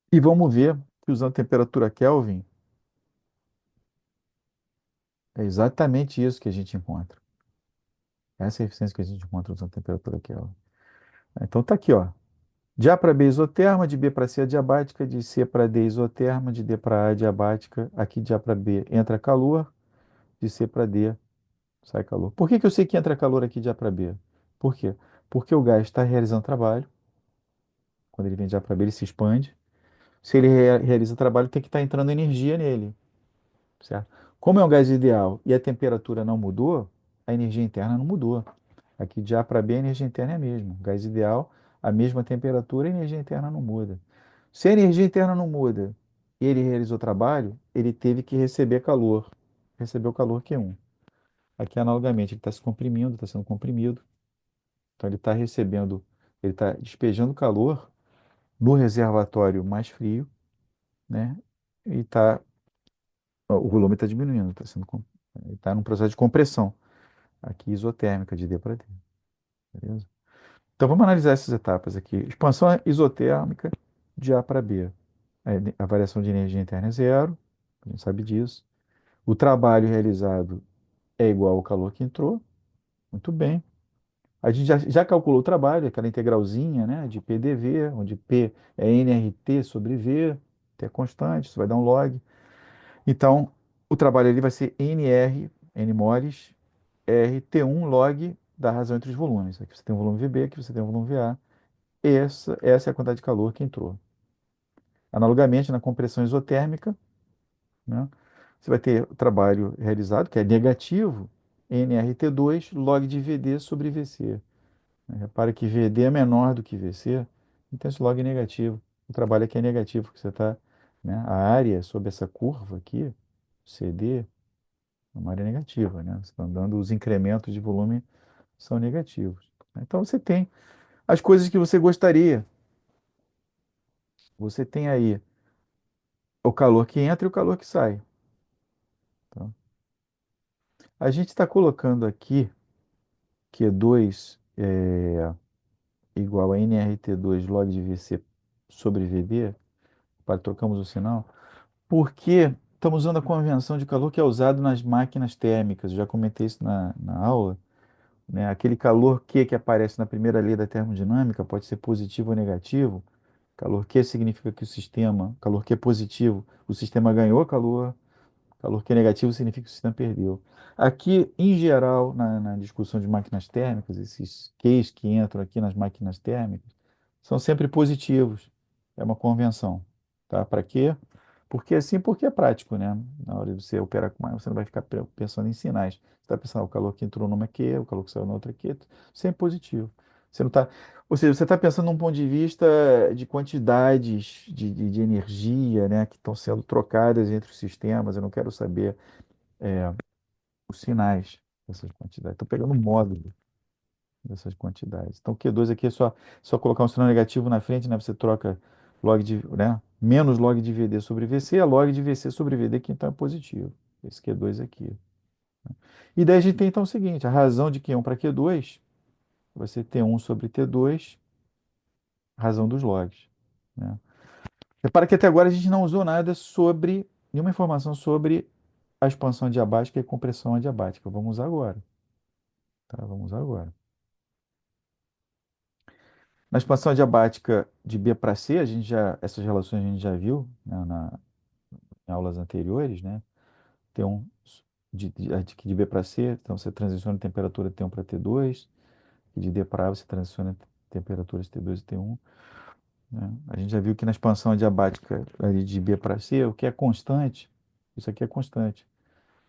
e vamos ver que usando temperatura Kelvin, é exatamente isso que a gente encontra. Essa é a eficiência que a gente encontra usando temperatura Kelvin. Então tá aqui, ó. De A para B isoterma, de B para C adiabática, de C para D isoterma, de D para A adiabática. Aqui de A para B entra calor, de C para D sai calor. Por que que eu sei que entra calor aqui de A para B? Por quê? Porque o gás está realizando trabalho. Quando ele vem de A para B, ele se expande. Se ele realiza trabalho, tem que estar entrando energia nele, certo? Como é um gás ideal e a temperatura não mudou, a energia interna não mudou. Aqui de A para B, a energia interna é a mesma. Gás ideal, a mesma temperatura, a energia interna não muda. Se a energia interna não muda e ele realizou trabalho, ele teve que receber calor. Recebeu calor Q1. Aqui, analogamente, ele está se comprimindo, está sendo comprimido. Então, ele está recebendo, ele está despejando calor no reservatório mais frio, né? E o volume está diminuindo, ele está num processo de compressão, aqui isotérmica, de D para D, beleza? Então vamos analisar essas etapas aqui. Expansão isotérmica de A para B. A variação de energia interna é zero, a gente sabe disso. O trabalho realizado é igual ao calor que entrou, muito bem. A gente já calculou o trabalho, aquela integralzinha, né, de PDV, onde P é nRT sobre V, T é constante, isso vai dar um log. Então, o trabalho ali vai ser nR, N moles, RT1 log da razão entre os volumes. Aqui você tem o volume VB, aqui você tem o volume VA. Essa é a quantidade de calor que entrou. Analogamente, na compressão isotérmica, né, você vai ter o trabalho realizado, que é negativo, nRT2 log de VD sobre VC. Repara que VD é menor do que VC, então esse log é negativo. O trabalho aqui é negativo, porque você está, né, a área sobre essa curva aqui, CD, é uma área negativa, né? Você está andando, os incrementos de volume são negativos. Então você tem as coisas que você gostaria. Você tem aí o calor que entra e o calor que sai. Tá? A gente está colocando aqui Q2 igual a nRT2 log de VC sobre VD, para trocamos o sinal, porque estamos usando a convenção de calor que é usado nas máquinas térmicas. Eu já comentei isso na aula, né? Aquele calor que aparece na primeira lei da termodinâmica pode ser positivo ou negativo. Calor Q significa que o sistema, calor Q positivo, o sistema ganhou calor. Calor que é negativo significa que o sistema perdeu. Aqui, em geral, na discussão de máquinas térmicas, esses Qs que entram aqui nas máquinas térmicas são sempre positivos. É uma convenção. Tá? Para quê? Porque assim, porque é prático, né? Na hora de você operar com máquina, você não vai ficar pensando em sinais. Você está pensando, o calor que entrou numa é Q, o calor que saiu na outra é Q, sempre positivo. Você não está, ou seja, você está pensando num ponto de vista de quantidades de energia, né, que estão sendo trocadas entre os sistemas. Eu não quero saber os sinais dessas quantidades. Estou pegando o módulo dessas quantidades. Então, Q2 aqui é só colocar um sinal negativo na frente, né? Você troca log de, né? Menos log de VD sobre VC, é log de VC sobre VD, que então é positivo. Esse Q2 aqui. E daí a gente tem então o seguinte: a razão de Q1 para Q2 vai ser T1 sobre T2, razão dos logs. Né? Repara que até agora a gente não usou nada sobre, nenhuma informação sobre a expansão adiabática e compressão adiabática. Vamos usar agora. Tá? Vamos usar agora. Na expansão adiabática de B para C, essas relações a gente já viu, né, em aulas anteriores, né? T1 de B para C, então você transiciona a temperatura T1 para T2, e de D para A você transiciona temperaturas T2 e T1. Né? A gente já viu que na expansão adiabática ali de B para C, o que é constante, isso aqui é constante.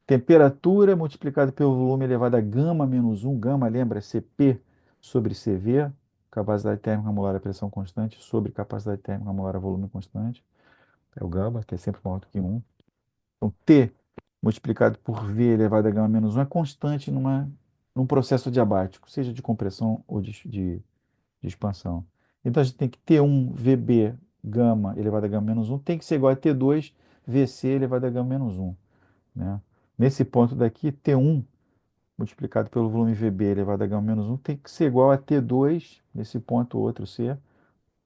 Temperatura multiplicada pelo volume elevado a gama menos um, gama lembra Cp sobre Cv, capacidade térmica molar a pressão constante sobre capacidade térmica molar a volume constante, é o gama, que é sempre maior do que um. Então, T multiplicado por V elevado a gama menos um é constante num processo diabático, seja de compressão ou de expansão. Então, a gente tem que T1 Vb gama elevado a gama menos um tem que ser igual a T2 Vc elevado a gama menos um, né? Nesse ponto daqui, T1 multiplicado pelo volume VB elevado a gama menos um tem que ser igual a T2, nesse ponto outro C,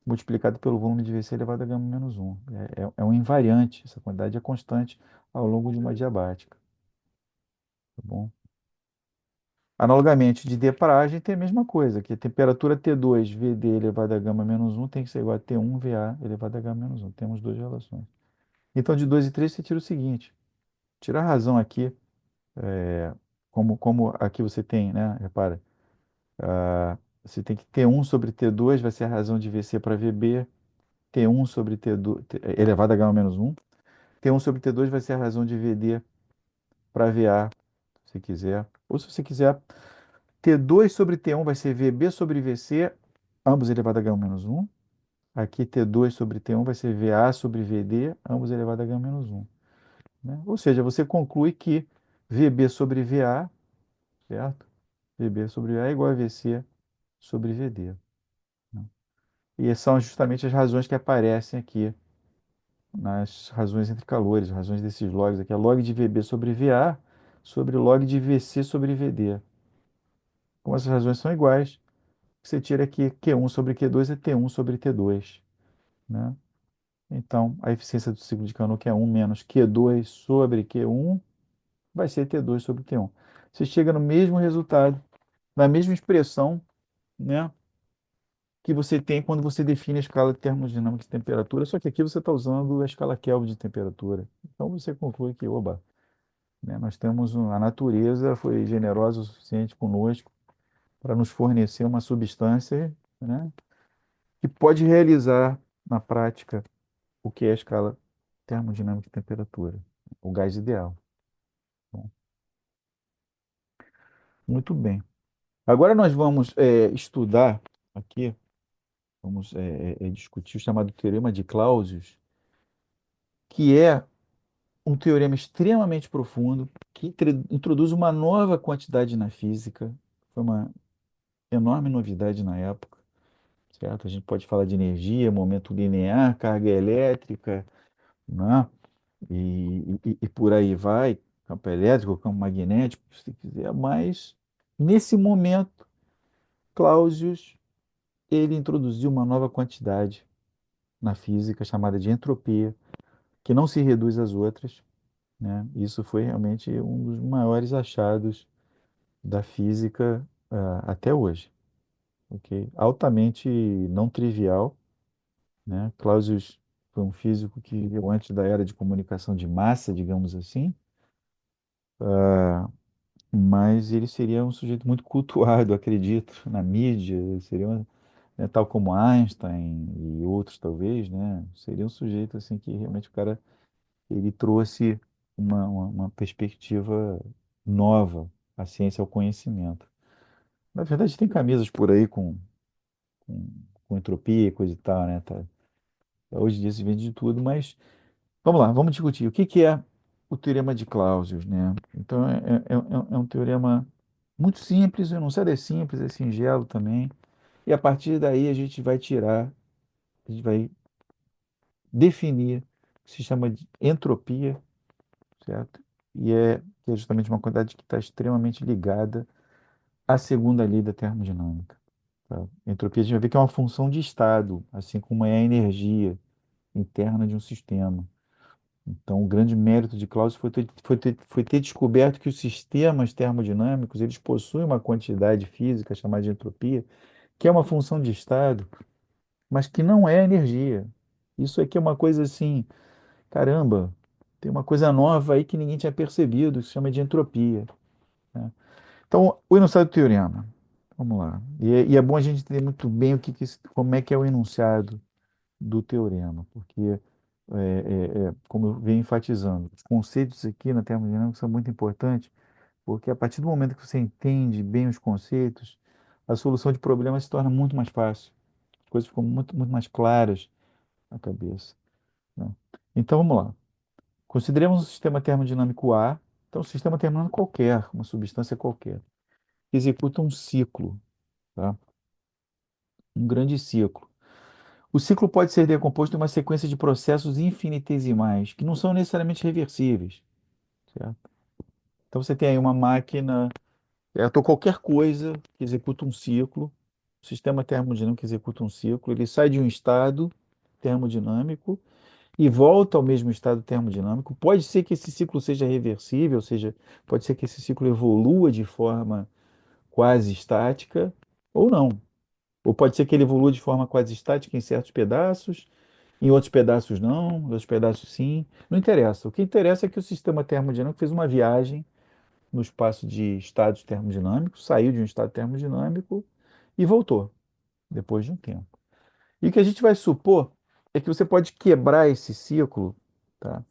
multiplicado pelo volume de VC elevado a gama menos um. É um invariante, essa quantidade é constante ao longo de uma diabática. Tá bom? Analogamente, de D para A, a gente tem a mesma coisa, que a temperatura T2 VD elevado a gama menos um tem que ser igual a T1 VA elevado a gama menos um. Temos duas relações. Então, de 2 e 3 você tira o seguinte, tira a razão aqui, como aqui você tem, né? Repara, você tem que T1 sobre T2 vai ser a razão de VC para VB, T1 sobre T2 elevado a gama menos um. T1 sobre T2 vai ser a razão de VD para VA, se quiser. Ou se você quiser, T2 sobre T1 vai ser VB sobre VC, ambos elevado a gama menos um. Aqui T2 sobre T1 vai ser VA sobre VD, ambos elevado a gama menos um. Né? Ou seja, você conclui que VB sobre VA, certo? VB sobre VA é igual a VC sobre VD. Né? E são justamente as razões que aparecem aqui nas razões entre calores, as razões desses logs aqui. É log de VB sobre VA sobre log de VC sobre VD. Como essas razões são iguais, você tira aqui Q1 sobre Q2 é T1 sobre T2, né? Então, a eficiência do ciclo de Carnot, que é 1 menos Q2 sobre Q1, vai ser T2 sobre T1. Você chega no mesmo resultado, na mesma expressão, né, que você tem quando você define a escala de termodinâmica de temperatura, só que aqui você está usando a escala Kelvin de temperatura. Então, você conclui que, oba, né, nós temos a natureza foi generosa o suficiente conosco para nos fornecer uma substância, né, que pode realizar na prática o que é a escala termodinâmica de temperatura, o gás ideal. Bom, muito bem. Agora nós vamos estudar aqui, vamos discutir o chamado Teorema de Clausius, que é um teorema extremamente profundo que introduz uma nova quantidade na física. Foi uma enorme novidade na época, certo? A gente pode falar de energia, momento linear, carga elétrica, né? E por aí vai, campo elétrico, campo magnético, se quiser, mas nesse momento, Clausius, ele introduziu uma nova quantidade na física chamada de entropia, que não se reduz às outras, né? Isso foi realmente um dos maiores achados da física até hoje, ok? Altamente não trivial, né? Clausius foi um físico que viveu antes da era de comunicação de massa, digamos assim, mas ele seria um sujeito muito cultuado, acredito, na mídia, ele seria né, tal como Einstein e outros talvez, né? Seria um sujeito assim que realmente o cara ele trouxe uma perspectiva nova à ciência, ao conhecimento. Na verdade, tem camisas por aí com, com entropia e coisa e tal, né? Tá, hoje em dia se vende de tudo, mas vamos lá, vamos discutir. O que que é o teorema de Clausius, né? Então, é um teorema muito simples, o enunciado é simples, é singelo também, e a partir daí a gente vai tirar, a gente vai definir o que se chama de entropia, certo? Que é justamente uma quantidade que está extremamente ligada à segunda lei da termodinâmica. Tá? Entropia a gente vai ver que é uma função de estado, assim como é a energia interna de um sistema. Então, o grande mérito de Clausius foi ter descoberto que os sistemas termodinâmicos eles possuem uma quantidade física chamada de entropia, que é uma função de estado, mas que não é energia. Isso aqui é uma coisa assim, caramba, tem uma coisa nova aí que ninguém tinha percebido, que se chama de entropia, né? Então, o enunciado do teorema. Vamos lá. E é bom a gente entender muito bem como é que é o enunciado do teorema, porque, como eu venho enfatizando, os conceitos aqui na termodinâmica são muito importantes, porque a partir do momento que você entende bem os conceitos, a solução de problemas se torna muito mais fácil, as coisas ficam muito mais claras na cabeça, né? Então, vamos lá. Consideremos um sistema termodinâmico A, então, um sistema termodinâmico qualquer, uma substância qualquer, que executa um ciclo, tá? Um grande ciclo. O ciclo pode ser decomposto em uma sequência de processos infinitesimais, que não são necessariamente reversíveis, certo? Então você tem aí uma máquina, ou qualquer coisa que executa um ciclo, um sistema termodinâmico que executa um ciclo, ele sai de um estado termodinâmico e volta ao mesmo estado termodinâmico. Pode ser que esse ciclo seja reversível, ou seja, pode ser que esse ciclo evolua de forma quase estática, ou não. Ou pode ser que ele evolua de forma quase estática em certos pedaços, em outros pedaços não, em outros pedaços sim. Não interessa. O que interessa é que o sistema termodinâmico fez uma viagem no espaço de estados termodinâmicos, saiu de um estado termodinâmico e voltou depois de um tempo. E o que a gente vai supor é que você pode quebrar esse ciclo, tá?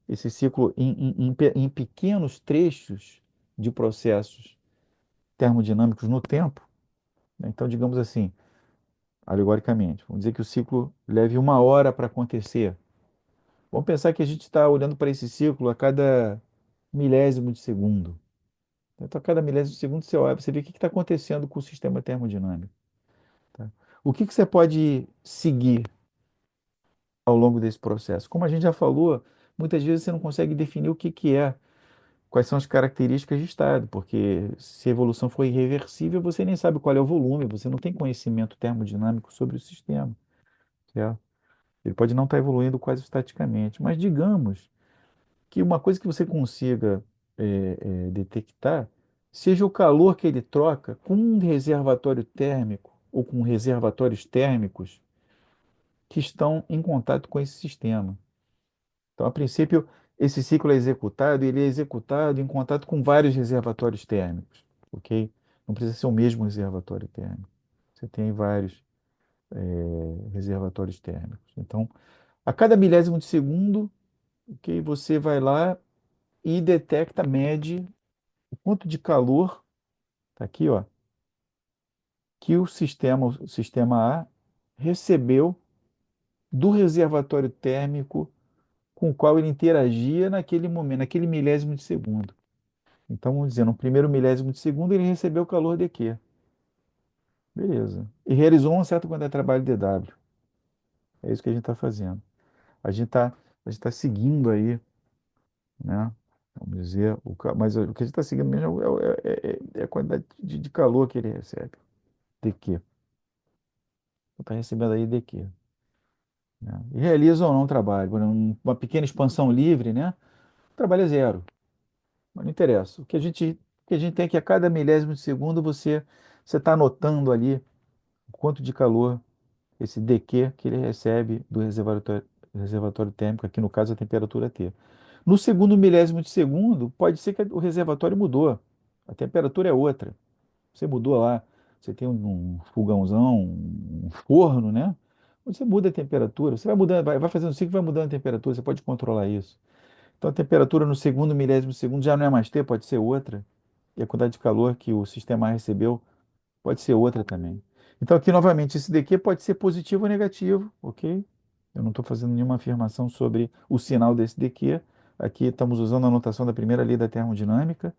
Esse ciclo em pequenos trechos de processos termodinâmicos no tempo, né? Então, digamos assim, alegoricamente, vamos dizer que o ciclo leve 1 hora para acontecer. Vamos pensar que a gente está olhando para esse ciclo a cada milésimo de segundo. Então, a cada milésimo de segundo, você olha, você vê o que está acontecendo com o sistema termodinâmico. Tá? O que você pode seguir ao longo desse processo? Como a gente já falou, muitas vezes você não consegue definir o que é quais são as características de estado, porque se a evolução foi irreversível, você nem sabe qual é o volume, você não tem conhecimento termodinâmico sobre o sistema, certo? Ele pode não estar evoluindo quase estaticamente, mas digamos que uma coisa que você consiga detectar seja o calor que ele troca com um reservatório térmico ou com reservatórios térmicos que estão em contato com esse sistema. Então, a princípio, esse ciclo é executado, e ele é executado em contato com vários reservatórios térmicos, ok? Não precisa ser o mesmo reservatório térmico. Você tem vários reservatórios térmicos. Então, a cada milésimo de segundo, ok, você vai lá e detecta, mede o quanto de calor, tá aqui, ó, que o sistema A recebeu do reservatório térmico com o qual ele interagia naquele momento, naquele milésimo de segundo. Então, vamos dizer, no primeiro milésimo de segundo, ele recebeu o calor de Q. Beleza. E realizou uma certa quantidade de trabalho de W. É isso que a gente está fazendo. A gente tá seguindo aí, né? Vamos dizer, mas o que a gente está seguindo mesmo é a quantidade de calor que ele recebe. De Q. Está recebendo aí de Q. Né? E realiza ou não o trabalho. Por exemplo, uma pequena expansão livre, né? O trabalho é zero. Mas não interessa. O que a gente tem é que a cada milésimo de segundo você está anotando ali o quanto de calor esse dQ que ele recebe do reservatório térmico, aqui no caso a temperatura T. No segundo milésimo de segundo, pode ser que o reservatório mudou, a temperatura é outra. Você mudou lá, você tem um fogãozão, um forno, né? Você muda a temperatura, você vai mudando, vai fazendo o ciclo, vai mudando a temperatura, você pode controlar isso. Então a temperatura no segundo milésimo de segundo já não é mais T, pode ser outra. E a quantidade de calor que o sistema recebeu pode ser outra também. Então, aqui novamente, esse daqui pode ser positivo ou negativo, ok? Eu não estou fazendo nenhuma afirmação sobre o sinal desse daqui. Aqui estamos usando a notação da primeira lei da termodinâmica.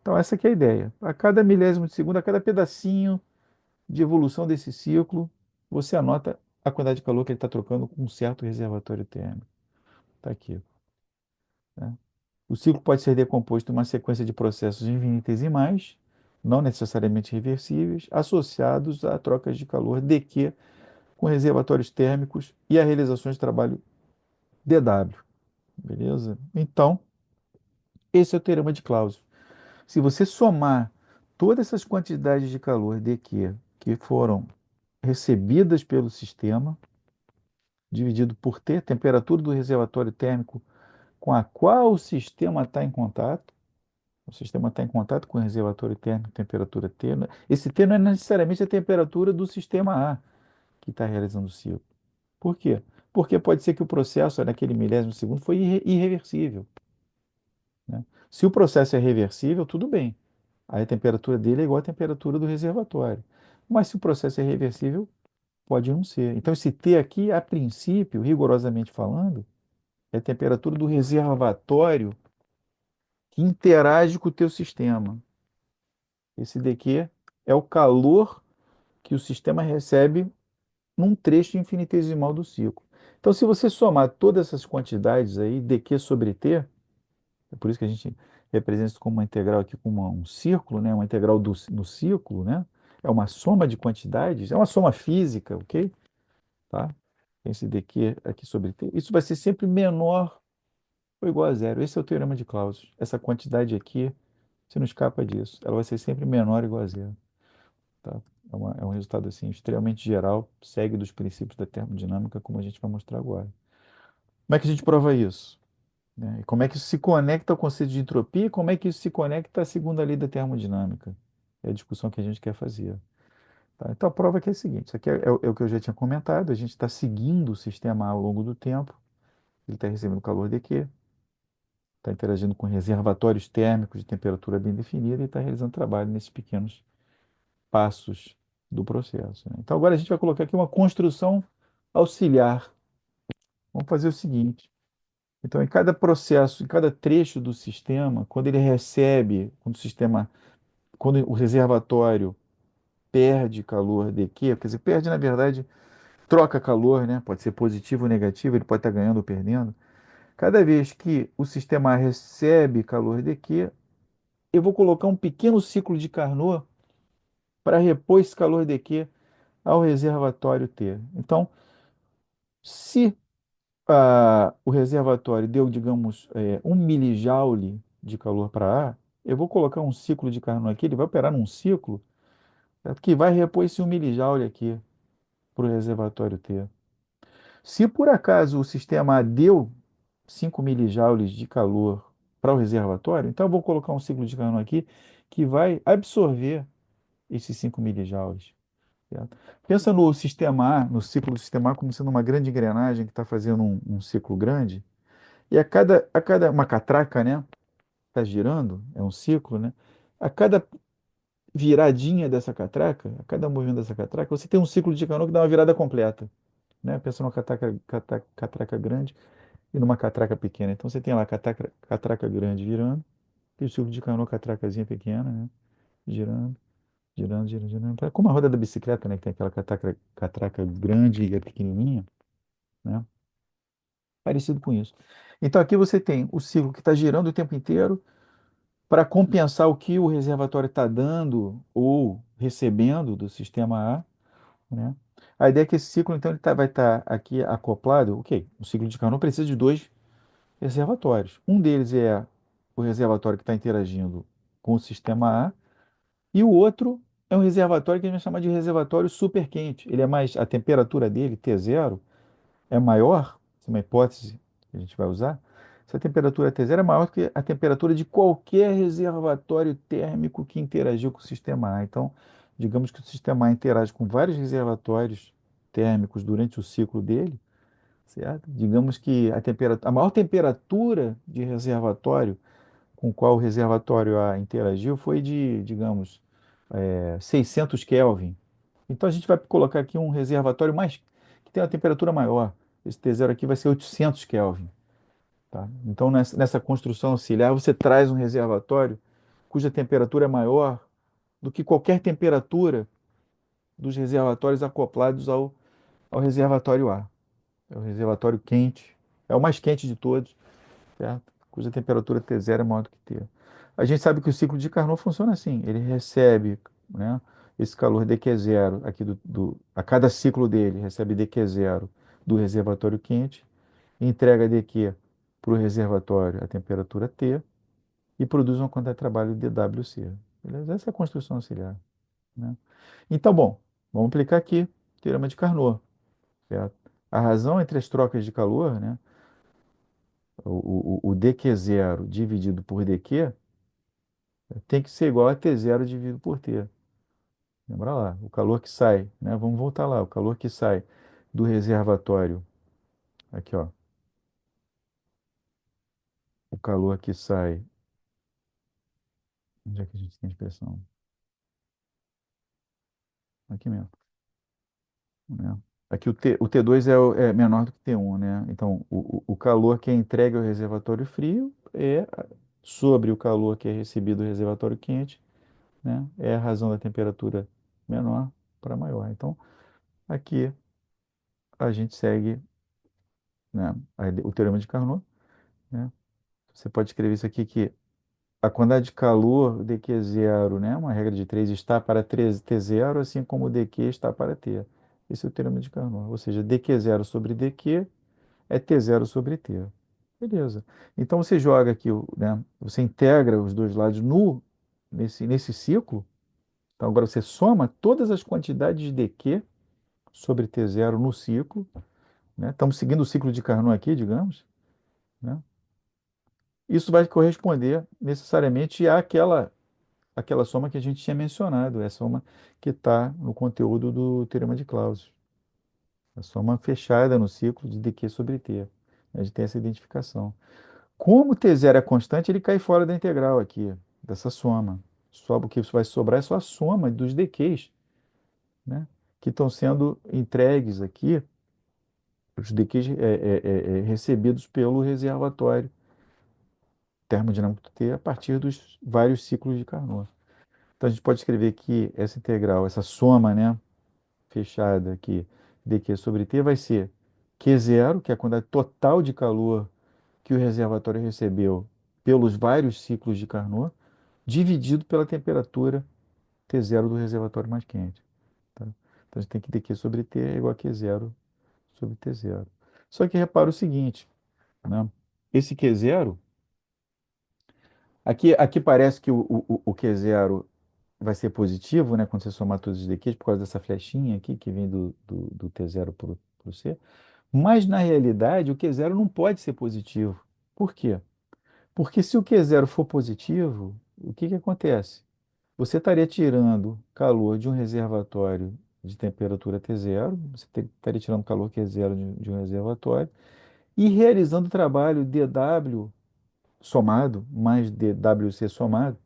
Então, essa aqui é a ideia. A cada milésimo de segundo, a cada pedacinho de evolução desse ciclo, você anota a quantidade de calor que ele está trocando com um certo reservatório térmico. Está aqui, né? O ciclo pode ser decomposto em uma sequência de processos infinitesimais, não necessariamente reversíveis, associados a trocas de calor dQ com reservatórios térmicos e a realizações de trabalho dW. Beleza? Então, esse é o teorema de Clausius. Se você somar todas essas quantidades de calor dQ que foram recebidas pelo sistema, dividido por T, temperatura do reservatório térmico com a qual o sistema está em contato, o sistema está em contato com o reservatório térmico, temperatura T. Esse T não é necessariamente a temperatura do sistema A que está realizando o ciclo. Por quê? Porque pode ser que o processo, naquele milésimo de segundo, foi irreversível, né? Se o processo é reversível, tudo bem. Aí a temperatura dele é igual à temperatura do reservatório. Mas se o processo é reversível, pode não ser. Então, esse T aqui, a princípio, rigorosamente falando, é a temperatura do reservatório que interage com o teu sistema. Esse daqui é o calor que o sistema recebe num trecho infinitesimal do ciclo. Então, se você somar todas essas quantidades aí, dQ sobre T, é por isso que a gente representa isso como uma integral aqui, como um círculo, né? Uma integral no ciclo, né? É uma soma de quantidades, é uma soma física, ok? Tá? Tem esse dQ aqui sobre T. Isso vai ser sempre menor ou igual a zero. Esse é o teorema de Clausius. Essa quantidade aqui, você não escapa disso. Ela vai ser sempre menor ou igual a zero. Tá? É um resultado assim, extremamente geral, segue dos princípios da termodinâmica, como a gente vai mostrar agora. Como é que a gente prova isso? Né? E como é que isso se conecta ao conceito de entropia e como é que isso se conecta à segunda lei da termodinâmica? É a discussão que a gente quer fazer. Tá? Então a prova aqui é a seguinte: isso aqui é o que eu já tinha comentado, a gente está seguindo o sistema ao longo do tempo, ele está recebendo calor de Q, está interagindo com reservatórios térmicos de temperatura bem definida e está realizando trabalho nesses pequenos passos do processo, né? Então agora a gente vai colocar aqui uma construção auxiliar. Vamos fazer o seguinte. Então, em cada processo, em cada trecho do sistema, quando ele recebe, quando o reservatório perde calor de Q, quer dizer, perde, na verdade, troca calor, né? Pode ser positivo ou negativo, ele pode estar ganhando ou perdendo. Cada vez que o sistema A recebe calor dQ, eu vou colocar um pequeno ciclo de Carnot para repor esse calor dQ ao reservatório T. Então, se o reservatório deu, digamos, 1 milijoule de calor para A, eu vou colocar um ciclo de Carnot aqui, ele vai operar num ciclo, certo? Que vai repor esse 1 milijoule aqui para o reservatório T. Se por acaso o sistema deu 5 milijoules de calor para o reservatório, então eu vou colocar um ciclo de Carnot aqui que vai absorver esses 5 milijoules. Certo? Pensa no sistema A, no ciclo do sistema A, como sendo uma grande engrenagem que está fazendo um ciclo grande, e a cada uma catraca, né, está girando, é um ciclo, né? A cada viradinha dessa catraca, a cada movimento dessa catraca, você tem um ciclo de Carnot que dá uma virada completa, né? Pensa numa catraca grande e numa catraca pequena. Então você tem lá a catraca grande girando, e o ciclo de Carnot, catracazinha pequena, né? Girando, girando, girando, girando. É como a roda da bicicleta, né? Que tem aquela catraca grande e a pequenininha, né? Parecido com isso. Então aqui você tem o ciclo que está girando o tempo inteiro para compensar o que o reservatório está dando ou recebendo do sistema A, né? A ideia é que esse ciclo, então, vai estar aqui acoplado. Ok, o ciclo de Carnot precisa de dois reservatórios. Um deles é o reservatório que está interagindo com o sistema A, e o outro é um reservatório que a gente vai chamar de reservatório super quente. Ele é mais, a temperatura dele, T0, é maior, essa é uma hipótese que a gente vai usar. Se a temperatura T0 é maior do que a temperatura de qualquer reservatório térmico que interagiu com o sistema A. Então, digamos que o sistema A interage com vários reservatórios térmicos durante o ciclo dele, certo? Digamos que a maior temperatura de reservatório com o qual o reservatório A interagiu foi de, digamos, 600 Kelvin. Então a gente vai colocar aqui um reservatório mais que tem uma temperatura maior. Esse T0 aqui vai ser 800 Kelvin, tá? Então nessa construção auxiliar você traz um reservatório cuja temperatura é maior do que qualquer temperatura dos reservatórios acoplados ao reservatório A. É o reservatório quente, é o mais quente de todos, certo? Cuja temperatura T0 é maior do que T. A gente sabe que o ciclo de Carnot funciona assim, ele recebe, né, esse calor dQ0 aqui a cada ciclo dele recebe dQ0 do reservatório quente, entrega dQ para o reservatório a temperatura T e produz uma quantidade de trabalho dWc. Beleza? Essa é a construção auxiliar, né? Então, bom, vamos aplicar aqui o teorema de Carnot, certo? A razão entre as trocas de calor, né, o dQ0 dividido por dQ tem que ser igual a T0 dividido por T. Lembra lá, o calor que sai, né? Vamos voltar lá, o calor que sai do reservatório, aqui ó, o calor que sai, onde é que a gente tem a expressão? Aqui mesmo, né? Aqui o T2 é menor do que T1, né? Então, o calor que é entregue ao reservatório frio é sobre o calor que é recebido do reservatório quente, né? É a razão da temperatura menor para maior. Então, aqui a gente segue, né, o teorema de Carnot, né? Você pode escrever isso aqui que a quantidade de calor dQ0, né, uma regra de 3 está para T0, assim como dQ está para T. Esse é o teorema de Carnot. Ou seja, dQ0 sobre dQ é T0 sobre T. Beleza. Então você joga aqui, né, você integra os dois lados nesse ciclo. Então agora você soma todas as quantidades de dQ sobre T0 no ciclo, né? Estamos seguindo o ciclo de Carnot aqui, digamos, né? Isso vai corresponder necessariamente àquela soma que a gente tinha mencionado, é a soma que está no conteúdo do teorema de Clausius. A soma fechada no ciclo de dQ sobre T. A gente tem essa identificação. Como T0 é constante, ele cai fora da integral aqui, dessa soma. Só o que vai sobrar é só a soma dos dQs, né, que estão sendo entregues aqui, os dQs recebidos pelo reservatório termodinâmico do T a partir dos vários ciclos de Carnot. Então a gente pode escrever que essa integral, essa soma, né, fechada aqui, dQ sobre T vai ser Q0, que é a quantidade total de calor que o reservatório recebeu pelos vários ciclos de Carnot, dividido pela temperatura T0 do reservatório mais quente. Tá? Então a gente tem que dq sobre T é igual a Q0 sobre T0. Só que repara o seguinte, né? Esse Q0, aqui parece que o Q0 vai ser positivo, né, quando você somar todos os dqs, por causa dessa flechinha aqui que vem do T0 para o C. Mas, na realidade, o Q0 não pode ser positivo. Por quê? Porque se o Q0 for positivo, o que que acontece? Você estaria tirando calor de um reservatório de temperatura T0, você estaria tirando calor Q0 de um reservatório e realizando o trabalho dW somado mais dWc somado,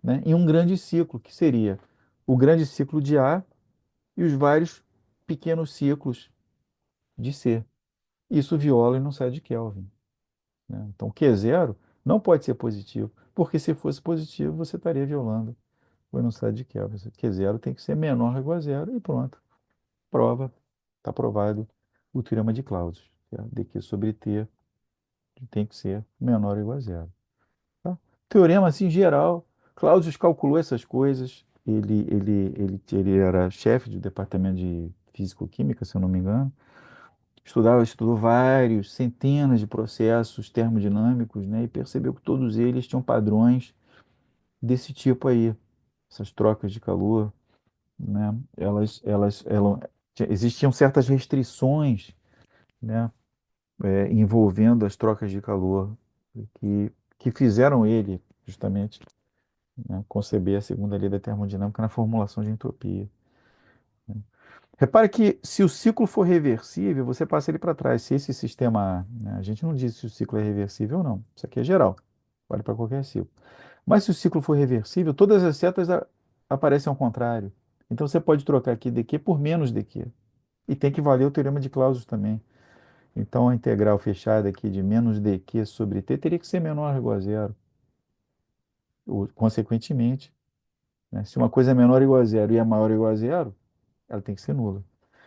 né, em um grande ciclo, que seria o grande ciclo de A e os vários pequenos ciclos de C. Isso viola e não sai de Kelvin, né? Então, Q0 não pode ser positivo, porque se fosse positivo, você estaria violando o enunciado de Kelvin. Q0 tem que ser menor ou igual a zero e pronto. Prova, está provado o teorema de Clausius. Dq sobre T tem que ser menor ou igual a zero. Tá? Teorema assim geral. Clausius calculou essas coisas. Ele era chefe do departamento de físico-química, se eu não me engano. Estudou vários, centenas de processos termodinâmicos, né, e percebeu que todos eles tinham padrões desse tipo aí. Essas trocas de calor, né, existiam certas restrições, né, envolvendo as trocas de calor que fizeram ele, justamente, né, conceber a segunda lei da termodinâmica na formulação de entropia. Repare que se o ciclo for reversível, você passa ele para trás. Se esse sistema, né, a gente não diz se o ciclo é reversível ou não. Isso aqui é geral, vale para qualquer ciclo. Mas se o ciclo for reversível, todas as setas aparecem ao contrário. Então você pode trocar aqui dq por menos dq. E tem que valer o teorema de Clausius também. Então a integral fechada aqui de menos dq sobre t teria que ser menor ou igual a zero. Consequentemente, né, se uma coisa é menor ou igual a zero e é maior ou igual a zero, ela tem que ser nula.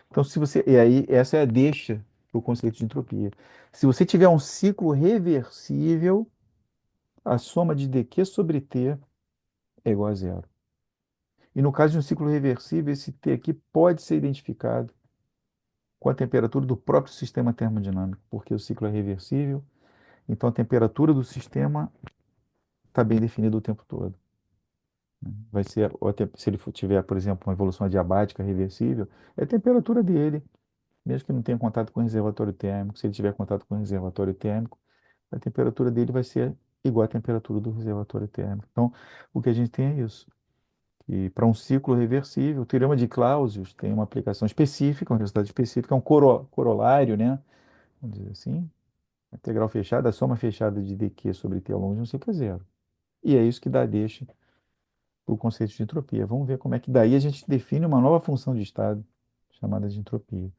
Então, se você. E aí, essa é a deixa do conceito de entropia. Se você tiver um ciclo reversível, a soma de dq sobre t é igual a zero. E no caso de um ciclo reversível, esse t aqui pode ser identificado com a temperatura do próprio sistema termodinâmico, porque o ciclo é reversível, então a temperatura do sistema está bem definida o tempo todo. Vai ser, se ele tiver, por exemplo, uma evolução adiabática reversível, é a temperatura dele, mesmo que não tenha contato com o reservatório térmico. Se ele tiver contato com o reservatório térmico, a temperatura dele vai ser igual à temperatura do reservatório térmico. Então, o que a gente tem é isso. E para um ciclo reversível, o teorema de Clausius tem uma aplicação específica, uma resultado específico, é um corolário, né? Vamos dizer assim, a integral fechada, a soma fechada de dq sobre t ao longo de um ciclo é zero. E é isso que dá deixa para o conceito de entropia. Vamos ver como é que daí a gente define uma nova função de estado chamada de entropia.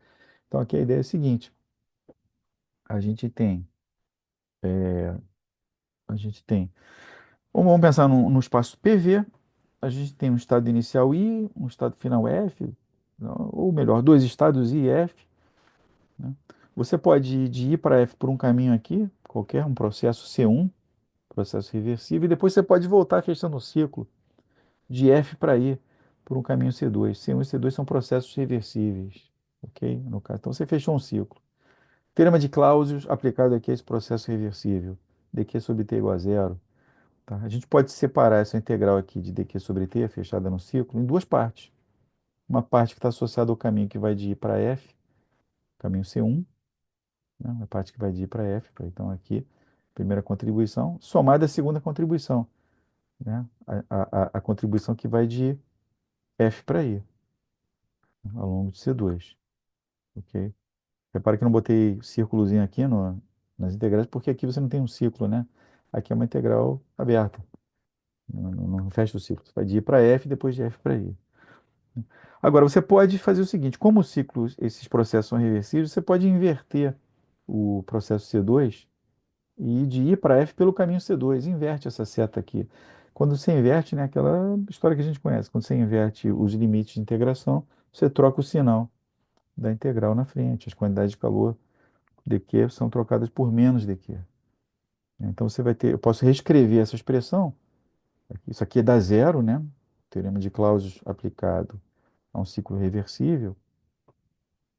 Então, aqui a ideia é a seguinte: a gente tem, a gente tem, vamos pensar no espaço PV, a gente tem um estado inicial I, um estado final F, ou melhor, dois estados I e F, né? Você pode ir de I para F por um caminho aqui, qualquer, um processo C1, processo reversível, e depois você pode voltar fechando o ciclo de F para I por um caminho C2. C1 e C2 são processos reversíveis, ok? No caso, então você fechou um ciclo. Teorema de Clausius aplicado aqui a esse processo reversível. dq sobre t igual a zero. Tá? A gente pode separar essa integral aqui de dq sobre t, fechada no ciclo, em duas partes. Uma parte que está associada ao caminho que vai de I para F, caminho C1, né? Uma parte que vai de I para F, então aqui, primeira contribuição, somada à segunda contribuição, né? A contribuição que vai de F para I, ao longo de C2, ok? Repara que eu não botei círculozinho aqui nas integrais, porque aqui você não tem um ciclo, né? Aqui é uma integral aberta, não fecha o ciclo. Você vai de I para F, depois de F para I. Agora, você pode fazer o seguinte: como os ciclos, esses processos são reversíveis, você pode inverter o processo C2 e ir de I para F pelo caminho C2. Inverte essa seta aqui. Quando você inverte, né, aquela história que a gente conhece, quando você inverte os limites de integração, você troca o sinal da integral na frente. As quantidades de calor dq são trocadas por menos dq. Então você vai ter, eu posso reescrever essa expressão. Isso aqui é da zero, né? Teorema de Clausius aplicado a um ciclo reversível.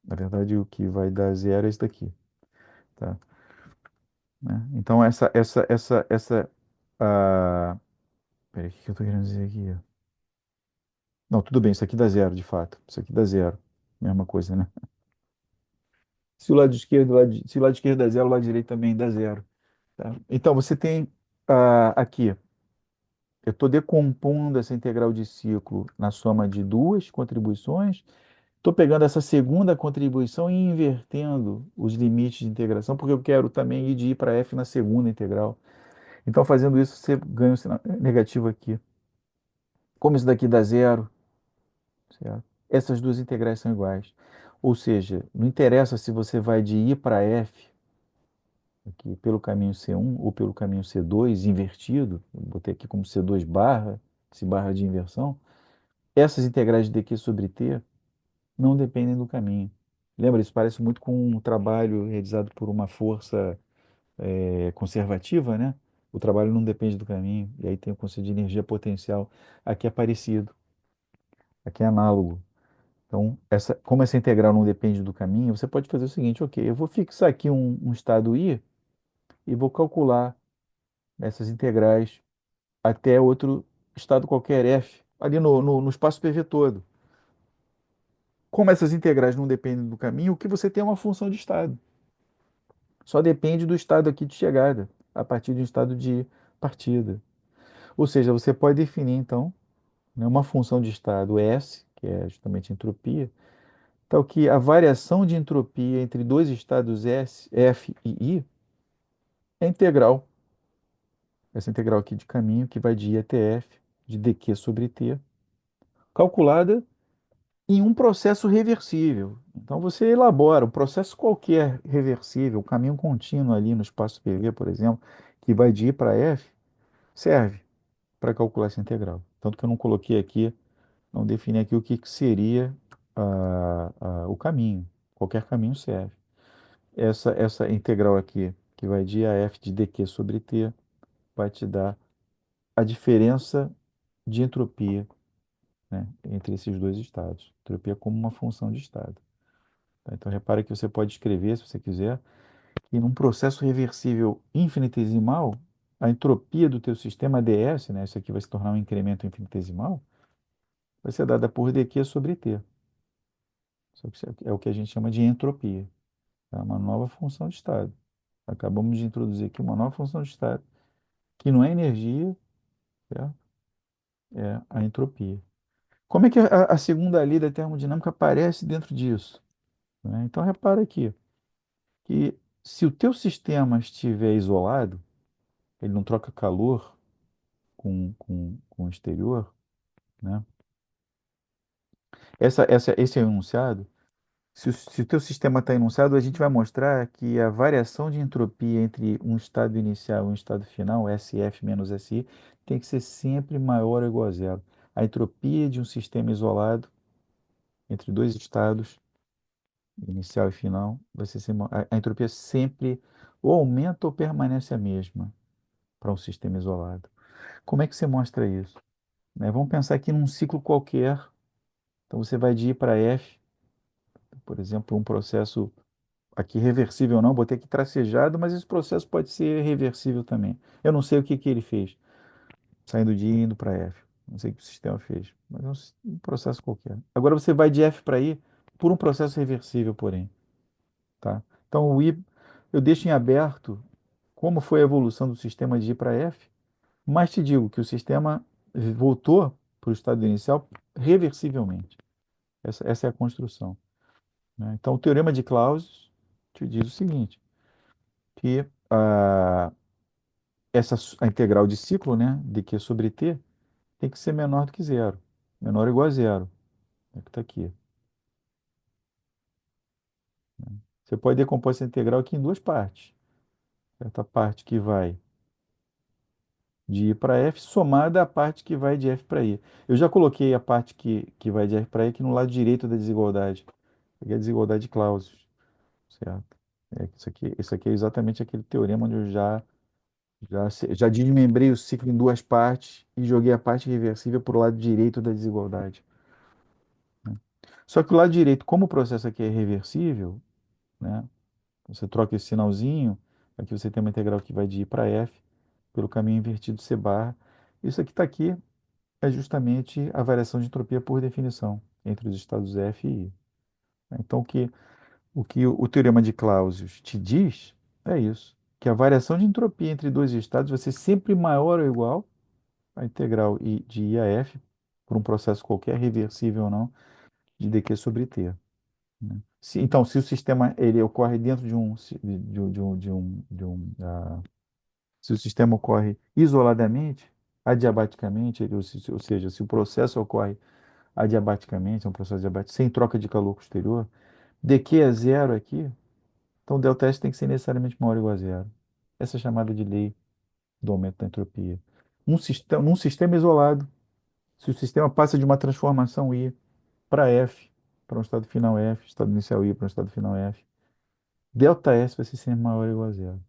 Na verdade, o que vai dar zero é isso daqui, tá? Né? Então ah, peraí, o que eu estou querendo dizer aqui? Não, tudo bem, isso aqui dá zero, de fato. Isso aqui dá zero. Mesma coisa, né? Se o lado esquerdo, se o lado esquerdo dá zero, o lado direito também dá zero. Tá? Então você tem aqui, eu estou decompondo essa integral de ciclo na soma de duas contribuições. Estou pegando essa segunda contribuição e invertendo os limites de integração, porque eu quero também ir de i para f na segunda integral. Então, fazendo isso, você ganha um sinal negativo aqui. Como isso daqui dá zero, certo? Essas duas integrais são iguais. Ou seja, não interessa se você vai de i para f aqui pelo caminho C1 ou pelo caminho C2 invertido, eu botei aqui como C2 barra, esse barra de inversão, essas integrais de dq sobre t não dependem do caminho. Lembra, isso parece muito com um trabalho realizado por uma força conservativa, né? O trabalho não depende do caminho, e aí tem o conceito de energia potencial. Aqui é parecido, aqui é análogo. Então, como essa integral não depende do caminho, você pode fazer o seguinte, ok, eu vou fixar aqui um estado i e vou calcular essas integrais até outro estado qualquer f, ali no espaço PV todo. Como essas integrais não dependem do caminho, o que você tem é uma função de estado. Só depende do estado aqui de chegada, a partir de um estado de partida. Ou seja, você pode definir, então, né, uma função de estado S, que é justamente a entropia, tal que a variação de entropia entre dois estados S, F e I é integral. Essa integral aqui de caminho, que vai de I até F, de dq sobre t, calculada em um processo reversível. Então, você elabora um processo qualquer reversível, um caminho contínuo ali no espaço PV, por exemplo, que vai de I para F, serve para calcular essa integral. Tanto que eu não coloquei aqui, não defini aqui o que que seria o caminho. Qualquer caminho serve. Essa integral aqui, que vai de a f de dq sobre t, vai te dar a diferença de entropia, né, entre esses dois estados. Entropia como uma função de estado. Tá? Então, repara que você pode escrever, se você quiser, que num processo reversível infinitesimal, a entropia do teu sistema ds, né, isso aqui vai se tornar um incremento infinitesimal, vai ser dada por dq sobre t. Isso é o que a gente chama de entropia. É uma nova função de estado. Acabamos de introduzir aqui uma nova função de estado, que não é energia, certo? É a entropia. Como é que a segunda lei da termodinâmica aparece dentro disso? Né? Então, repara aqui, que se o teu sistema estiver isolado, ele não troca calor com o exterior, né? Esse é o enunciado. Se o teu sistema está enunciado, a gente vai mostrar que a variação de entropia entre um estado inicial e um estado final, SF menos SI, tem que ser sempre maior ou igual a zero. A entropia de um sistema isolado entre dois estados, inicial e final, vai ser sempre, a entropia sempre ou aumenta ou permanece a mesma para um sistema isolado. Como é que você mostra isso? Né? Vamos pensar aqui num ciclo qualquer. Então você vai de I para F, por exemplo, um processo aqui reversível não, botei aqui tracejado, mas esse processo pode ser reversível também. Eu não sei o que que ele fez, saindo de I e indo para F. Não sei o que o sistema fez, mas é um processo qualquer. Agora você vai de F para I por um processo reversível, porém. Tá? Então o I, eu deixo em aberto como foi a evolução do sistema de I para F, mas te digo que o sistema voltou para o estado inicial reversivelmente. Essa é a construção. Né? Então o teorema de Clausius te diz o seguinte, que a integral de ciclo, né, de Q sobre T, tem que ser menor do que zero. Menor ou igual a zero. É o que está aqui. Você pode decompor essa integral aqui em duas partes. Certo? A parte que vai de I para F, somada à parte que vai de F para I. Eu já coloquei a parte que vai de F para I aqui no lado direito da desigualdade. Aqui é a desigualdade de Clausius. Certo? Isso aqui é exatamente aquele teorema onde eu Já desmembrei o ciclo em duas partes e joguei a parte reversível para o lado direito da desigualdade. Só que o lado direito, como o processo aqui é reversível, né? Você troca esse sinalzinho, aqui você tem uma integral que vai de I para F, pelo caminho invertido C barra. Isso aqui está aqui, é justamente a variação de entropia por definição, entre os estados F e I. Então, o teorema de Clausius te diz é isso, que a variação de entropia entre dois estados vai ser sempre maior ou igual à integral de I a F, por um processo qualquer, reversível ou não, de dq sobre t. Né? Então, se o sistema ele ocorre dentro de um, se o sistema ocorre isoladamente, adiabaticamente, ou seja, se o processo ocorre adiabaticamente, é um processo adiabático, sem troca de calor posterior, dq é zero aqui, então ΔS tem que ser necessariamente maior ou igual a zero. Essa é chamada de lei do aumento da entropia. Num sistema isolado, se o sistema passa de uma transformação I para F, para um estado final F, estado inicial I para um estado final F, ΔS vai ser sempre maior ou igual a zero.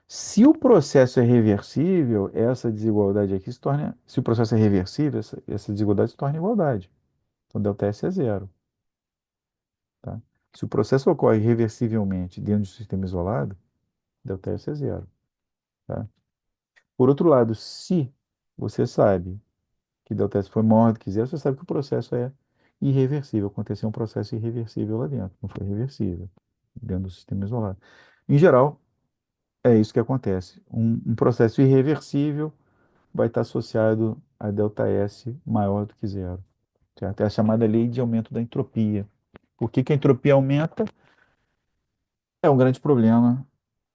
Se o processo é reversível, essa desigualdade aqui se torna. Se o processo é reversível, essa desigualdade se torna igualdade. Então, ΔS é zero. Tá? Se o processo ocorre reversivelmente dentro de um sistema isolado, ΔS é zero. Tá? Por outro lado, se você sabe que ΔS foi maior do que zero, você sabe que o processo é irreversível. Aconteceu um processo irreversível lá dentro, não foi reversível, dentro do sistema isolado. Em geral, é isso que acontece. Um processo irreversível vai estar associado a ΔS maior do que zero. Certo? É a chamada lei de aumento da entropia. Por que que a entropia aumenta? É um grande problema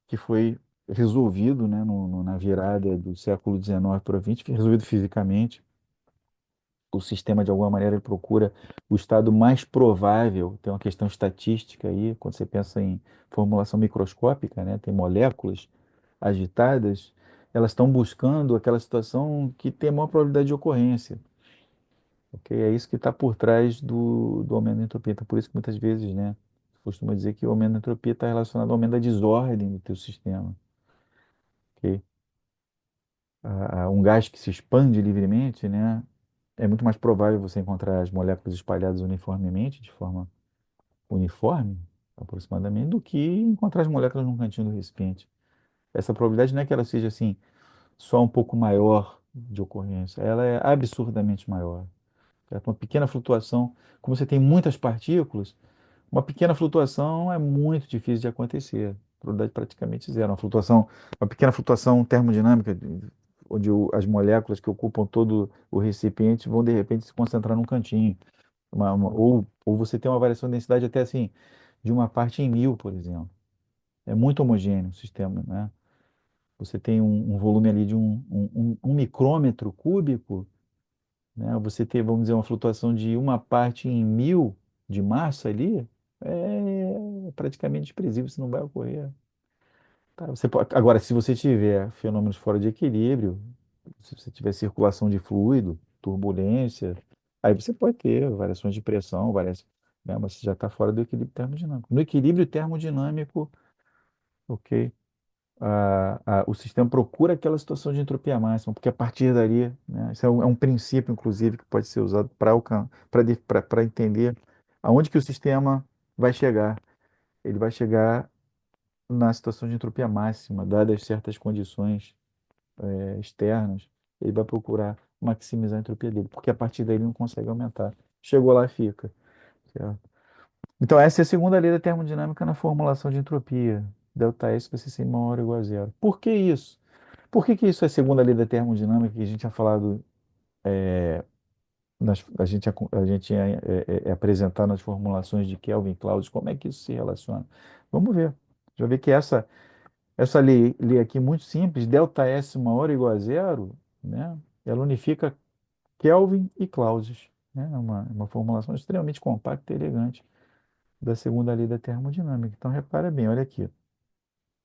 que foi resolvido, né, na virada do século XIX para o XX, foi resolvido fisicamente. O sistema, de alguma maneira, ele procura o estado mais provável. Tem uma questão estatística aí, quando você pensa em formulação microscópica, né, tem moléculas agitadas, elas estão buscando aquela situação que tem a maior probabilidade de ocorrência. Ok? É isso que está por trás do aumento da entropia. Então, por isso que muitas vezes, né, costuma dizer que o aumento da entropia está relacionado ao aumento da desordem do teu sistema. Ok? Um gás que se expande livremente, né, é muito mais provável você encontrar as moléculas espalhadas uniformemente, de forma uniforme, aproximadamente, do que encontrar as moléculas num cantinho do recipiente. Essa probabilidade não é que ela seja assim, só um pouco maior de ocorrência, ela é absurdamente maior. Certo? Uma pequena flutuação, como você tem muitas partículas, uma pequena flutuação é muito difícil de acontecer. Probabilidade praticamente zero. Uma pequena flutuação termodinâmica, onde as moléculas que ocupam todo o recipiente vão de repente se concentrar num cantinho. Ou você tem uma variação de densidade até assim, de uma parte em mil, por exemplo. É muito homogêneo o sistema, né? Você tem um volume ali de um micrômetro cúbico, né? Você ter, vamos dizer, uma flutuação de uma parte em mil de massa ali, é praticamente desprezível, isso não vai ocorrer. Tá? Agora, se você tiver fenômenos fora de equilíbrio, se você tiver circulação de fluido, turbulência, aí você pode ter variações de pressão, né? Mas você já está fora do equilíbrio termodinâmico. No equilíbrio termodinâmico, ok, o sistema procura aquela situação de entropia máxima, porque a partir dali, né, isso é um princípio, inclusive, que pode ser usado para entender aonde que o sistema vai chegar. Ele vai chegar na situação de entropia máxima, dadas certas condições externas, ele vai procurar maximizar a entropia dele, porque a partir daí ele não consegue aumentar. Chegou lá, fica. Certo? Então, essa é a segunda lei da termodinâmica na formulação de entropia. ΔS vai ser sempre maior ou igual a zero. Por que isso? Por que que isso é a segunda lei da termodinâmica que a gente tinha falado, a gente tinha apresentado nas formulações de Kelvin e Clausius? Como é que isso se relaciona? Vamos ver. Já ver que essa lei aqui muito simples, ΔS maior ou igual a zero, né? Ela unifica Kelvin e Clausius. Né? É uma formulação extremamente compacta e elegante da segunda lei da termodinâmica. Então, repara bem, olha aqui.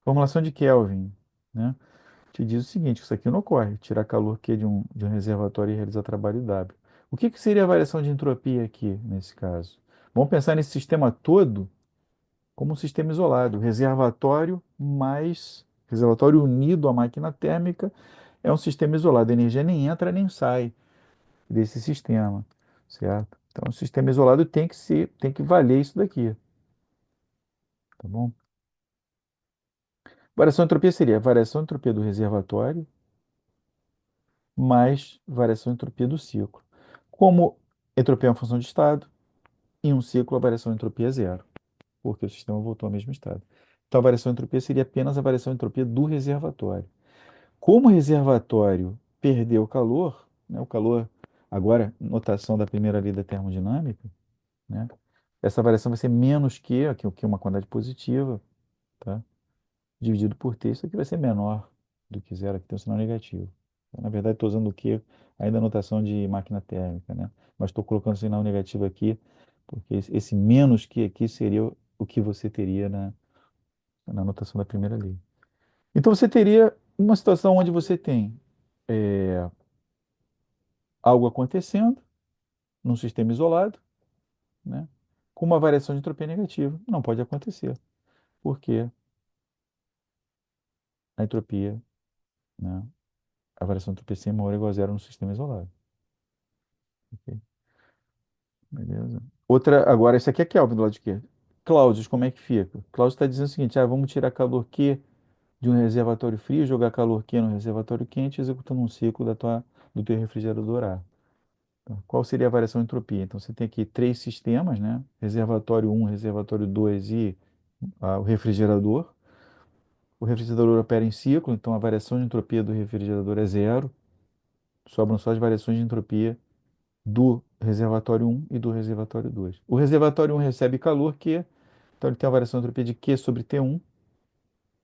Formulação de Kelvin, né? Te diz o seguinte, isso aqui não ocorre, tirar calor Q de um reservatório e realizar trabalho W. O que que seria a variação de entropia aqui, nesse caso? Vamos pensar nesse sistema todo como um sistema isolado, reservatório mais Reservatório unido à máquina térmica é um sistema isolado. A energia nem entra nem sai desse sistema, certo? Então, o sistema isolado tem que valer isso daqui, tá bom? Variação de entropia seria a variação de entropia do reservatório mais variação de entropia do ciclo. Como entropia é uma função de estado, em um ciclo a variação de entropia é zero, porque o sistema voltou ao mesmo estado. Então, a variação de entropia seria apenas a variação de entropia do reservatório. Como o reservatório perdeu calor, né, o calor, agora, notação da primeira lei da termodinâmica, né, essa variação vai ser menos que uma quantidade positiva, tá? Dividido por t, isso aqui vai ser menor do que zero, aqui tem um sinal negativo. Então, na verdade, estou usando o q ainda a notação de máquina térmica, né? Mas estou colocando o sinal negativo aqui, porque esse menos que aqui seria o que você teria na notação da primeira lei. Então, você teria uma situação onde você tem algo acontecendo num sistema isolado, né? Com uma variação de entropia negativa. Não pode acontecer, porque a entropia, né? A variação de entropia é maior ou igual a zero no sistema isolado. Ok? Beleza. Outra, agora, esse aqui é Kelvin do lado esquerdo. Clausius, como é que fica? Clausius está dizendo o seguinte: vamos tirar calor Q de um reservatório frio, jogar calor Q no reservatório quente, executando um ciclo do teu refrigerador A. Então, qual seria a variação de entropia? Então, você tem aqui três sistemas, né? Reservatório um, reservatório 2 e o refrigerador. O refrigerador opera em ciclo, então a variação de entropia do refrigerador é zero. Sobram só as variações de entropia do reservatório um e do reservatório 2. O reservatório um recebe calor Q, então ele tem a variação de entropia de Q sobre T1,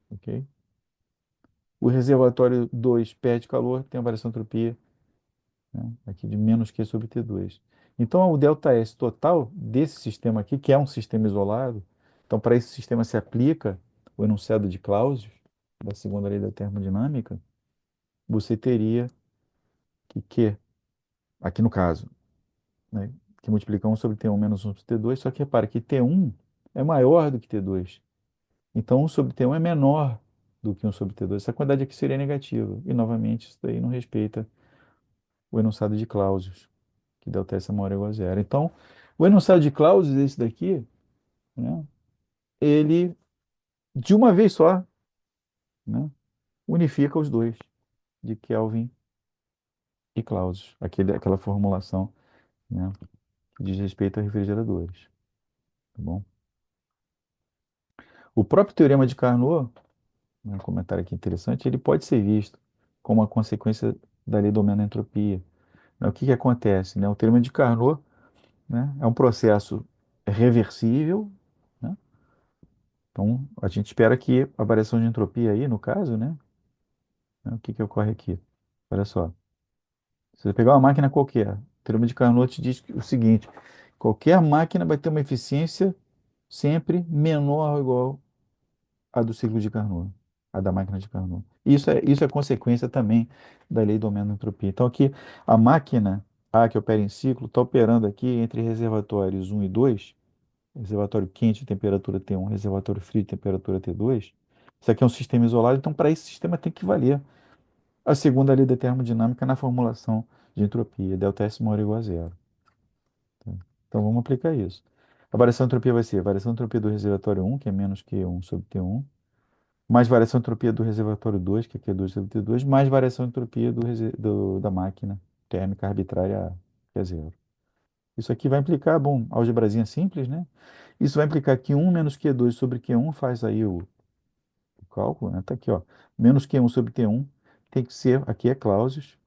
ok? O reservatório 2 perde calor, tem a variação de entropia, né, aqui de menos Q sobre T2. Então, o ΔS total desse sistema aqui, que é um sistema isolado, então para esse sistema se aplica o enunciado de Clausius, da segunda lei da termodinâmica, você teria que Q, aqui no caso, né, que multiplica 1 sobre T1 menos 1 sobre T2, só que repara que T1 é maior do que T2. Então, 1 sobre T1 é menor do que 1 sobre T2. Essa quantidade aqui seria negativa. E, novamente, isso daí não respeita o enunciado de Clausius, que ΔS é maior ou igual a zero. Então, o enunciado de Clausius, esse daqui, né, ele, de uma vez só, né, unifica os dois, de Kelvin e Clausius. Aquela formulação, né, que diz respeito a refrigeradores. Tá bom? O próprio teorema de Carnot, um comentário aqui interessante, ele pode ser visto como uma consequência da lei do aumento da entropia. O que que acontece, né? O teorema de Carnot, né, é um processo reversível, né? Então, a gente espera que a variação de entropia aí, no caso, o que que ocorre aqui? Olha só, se você pegar uma máquina qualquer, o teorema de Carnot te diz o seguinte: qualquer máquina vai ter uma eficiência sempre menor ou igual à do ciclo de Carnot, a da máquina de Carnot. Isso é consequência também da lei do aumento da entropia. Então, aqui, a máquina A, que opera em ciclo, está operando aqui entre reservatórios um e 2, reservatório quente de temperatura T1, reservatório frio de temperatura T2. Isso aqui é um sistema isolado, então para esse sistema tem que valer a segunda lei da termodinâmica na formulação de entropia, ΔS maior ou igual a zero. Tá? Então vamos aplicar isso. A variação de entropia vai ser a variação de entropia do reservatório um, que é menos Q1 sobre T1, mais variação de entropia do reservatório 2, que é Q2 sobre T2, mais variação de entropia da máquina térmica arbitrária A, que é zero. Isso aqui vai implicar, bom, algebrazinha simples, né? Isso vai implicar que um menos Q2 sobre Q1 faz aí o cálculo, né? Tá aqui, ó. Menos Q1 sobre T1 tem que ser, aqui é Clausius,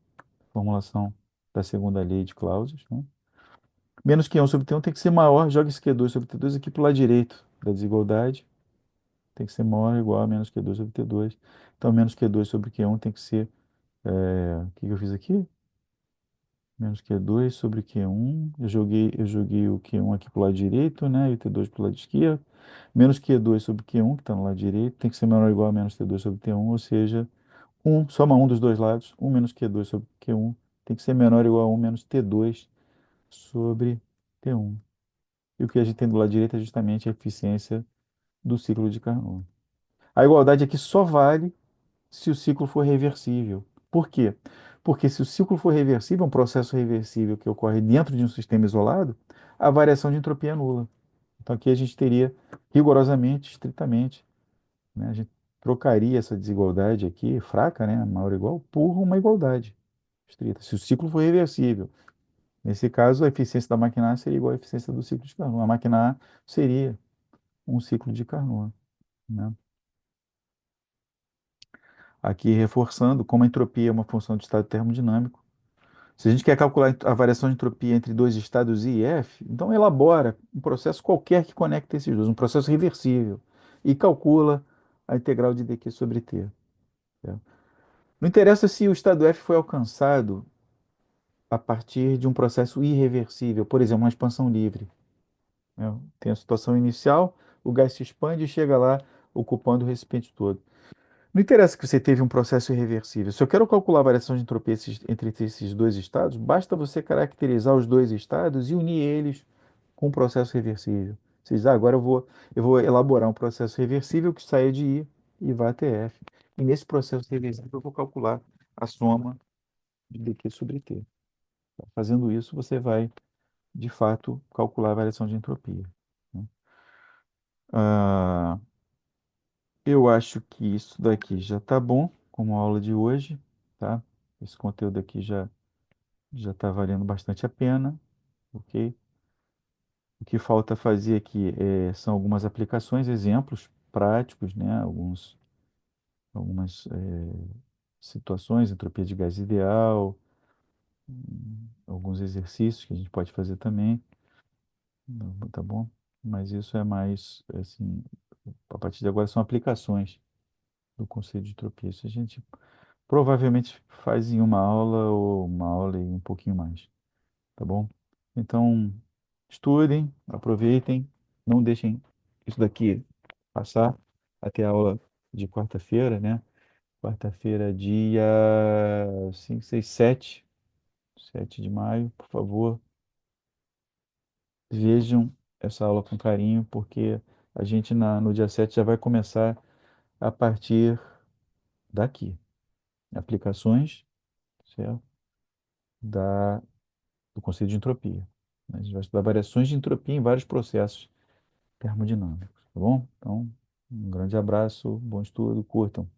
formulação da segunda lei de Clausius, né? Menos Q1 sobre T1 tem que ser maior, joga esse Q2 sobre T2 aqui para o lado direito da desigualdade, tem que ser maior ou igual a menos Q2 sobre T2. Então, menos Q2 sobre Q1 tem que ser, o que que eu fiz aqui? Menos Q2 sobre Q1, eu joguei o Q1 aqui para o lado direito, né? E o T2 para o lado esquerdo. Menos Q2 sobre Q1, que está no lado direito, tem que ser menor ou igual a menos T2 sobre T1, ou seja, soma um dos dois lados, um menos Q2 sobre Q1, tem que ser menor ou igual a um menos T2 sobre T1. E o que a gente tem do lado direito é justamente a eficiência do ciclo de Carnot. A igualdade aqui só vale se o ciclo for reversível. Por quê? Porque se o ciclo for reversível, um processo reversível que ocorre dentro de um sistema isolado, a variação de entropia é nula. Então aqui a gente teria rigorosamente, estritamente, né, a gente trocaria essa desigualdade aqui, fraca, né, maior ou igual, por uma igualdade estrita. Se o ciclo for reversível. Nesse caso, a eficiência da máquina A seria igual à eficiência do ciclo de Carnot. A máquina A seria um ciclo de Carnot, né? Aqui reforçando, como a entropia é uma função de estado termodinâmico, se a gente quer calcular a variação de entropia entre dois estados I e F, então elabora um processo qualquer que conecte esses dois, um processo reversível, e calcula a integral de dq sobre t. Certo? Não interessa se o estado F foi alcançado a partir de um processo irreversível, por exemplo, uma expansão livre. Né? Tem a situação inicial, o gás se expande e chega lá ocupando o recipiente todo. Não interessa que você teve um processo irreversível. Se eu quero calcular a variação de entropia entre esses dois estados, basta você caracterizar os dois estados e unir eles com um processo reversível. Você diz, agora eu vou elaborar um processo reversível que saia de I e vá até F. E nesse processo reversível eu vou calcular a soma de dq sobre t. Fazendo isso, você vai, de fato, calcular a variação de entropia. Né? Ah, eu acho que isso daqui já está bom como aula de hoje, tá? Esse conteúdo aqui já está valendo bastante a pena, ok? O que falta fazer aqui são algumas aplicações, exemplos práticos, né? Algumas situações, entropia de gás ideal, alguns exercícios que a gente pode fazer também, tá bom? Mas isso é mais, assim, a partir de agora são aplicações do conceito de entropia. Isso a gente provavelmente faz em uma aula ou uma aula e um pouquinho mais, tá bom? Então, estudem, aproveitem, não deixem isso daqui passar até a aula de quarta-feira, né? Quarta-feira, dia 5, 6, 7 de maio, por favor, vejam essa aula com carinho, porque a gente no dia 7 já vai começar a partir daqui. Aplicações, certo? Da do conceito de entropia. A gente vai estudar variações de entropia em vários processos termodinâmicos, tá bom? Então, um grande abraço, bom estudo, curtam.